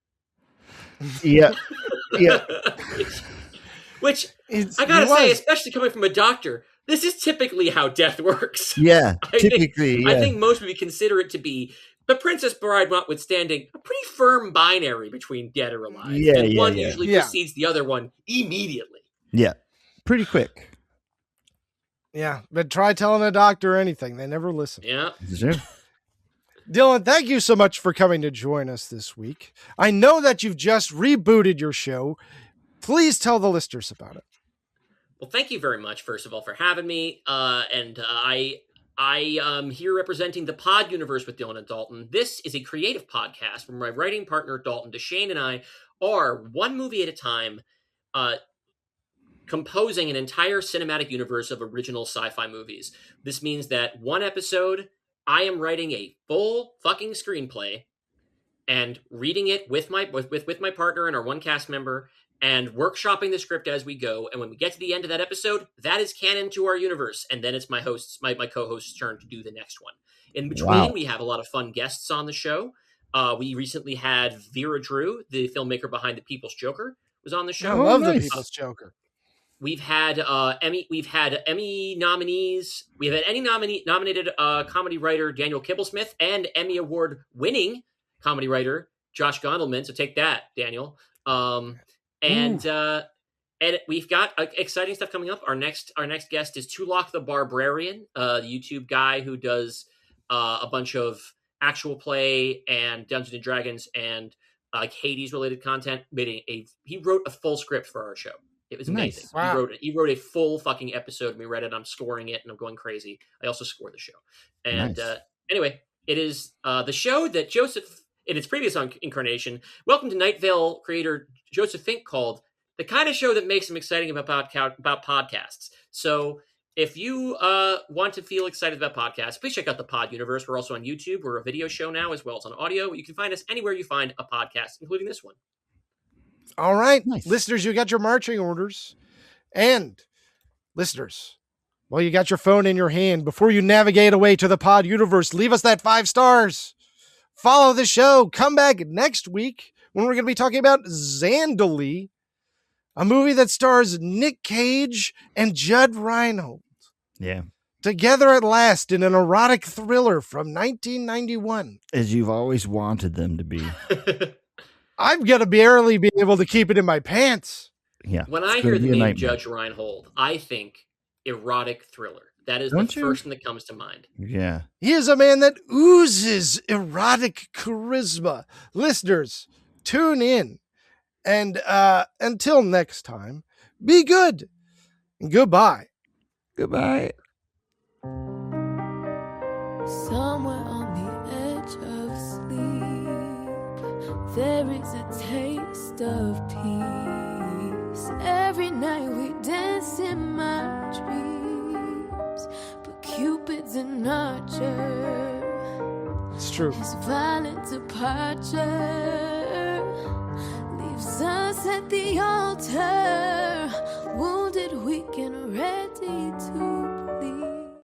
Yeah. Which I gotta say, especially coming from a doctor, this is typically how death works. Yeah, I think most would consider it to be, the Princess Bride notwithstanding, a pretty firm binary between dead or alive. And one usually precedes the other one immediately. Yeah, pretty quick. Yeah, but try telling a doctor anything. They never listen. Yeah. Sure. Dylan, thank you so much for coming to join us this week. I know that you've just rebooted your show. Please tell the listeners about it. Well, thank you very much, first of all, for having me. I am here representing the Pod Universe with Dylan and Dalton. This is a creative podcast where my writing partner, Dalton Deshane, and I are one movie at a time composing an entire cinematic universe of original sci-fi movies. This means that one episode, I am writing a full fucking screenplay and reading it with my partner and our one cast member and workshopping the script as we go. And when we get to the end of that episode, that is canon to our universe. And then it's my co-host's turn to do the next one. In between, we have a lot of fun guests on the show. We recently had Vera Drew, the filmmaker behind The People's Joker, was on the show. I love The People's Joker. We've had Emmy nominees. We've had nominated comedy writer Daniel Kibblesmith and Emmy Award winning comedy writer Josh Gondelman. So take that, Daniel. And we've got exciting stuff coming up. Our next guest is Tulok the Barbarian, the YouTube guy who does a bunch of actual play and Dungeons and Dragons and Hades related content. He wrote a full script for our show. It was amazing. Nice. Wow. He wrote a full fucking episode. And we read it. I'm scoring it and I'm going crazy. I also score the show. And anyway, it is the show that Joseph, in its previous incarnation, Welcome to Night Vale creator Joseph Fink called the kind of show that makes him exciting about podcasts. So if you want to feel excited about podcasts, please check out the Pod Universe. We're also on YouTube. We're a video show now as well as on audio. You can find us anywhere you find a podcast, including this one. All right, nice. Listeners, you got your marching orders. And listeners, while you got your phone in your hand, before you navigate away to the Pod Universe, leave us that 5 stars. Follow the show. Come back next week when we're going to be talking about Zandali, a movie that stars Nick Cage and Judd Reinhold. Yeah. Together at last in an erotic thriller from 1991. As you've always wanted them to be. I'm going to barely be able to keep it in my pants. Yeah. When I hear the name Judge Reinhold, I think erotic thriller. That is the first thing that comes to mind. Yeah. He is a man that oozes erotic charisma. Listeners, tune in. And until next time, be good. And goodbye. Goodbye. Somewhere on the edge of sleep, there is a taste of peace. Every night we dance in my dreams, but Cupid's an archer. It's true. His violent departure leaves us at the altar, wounded, weak, and ready to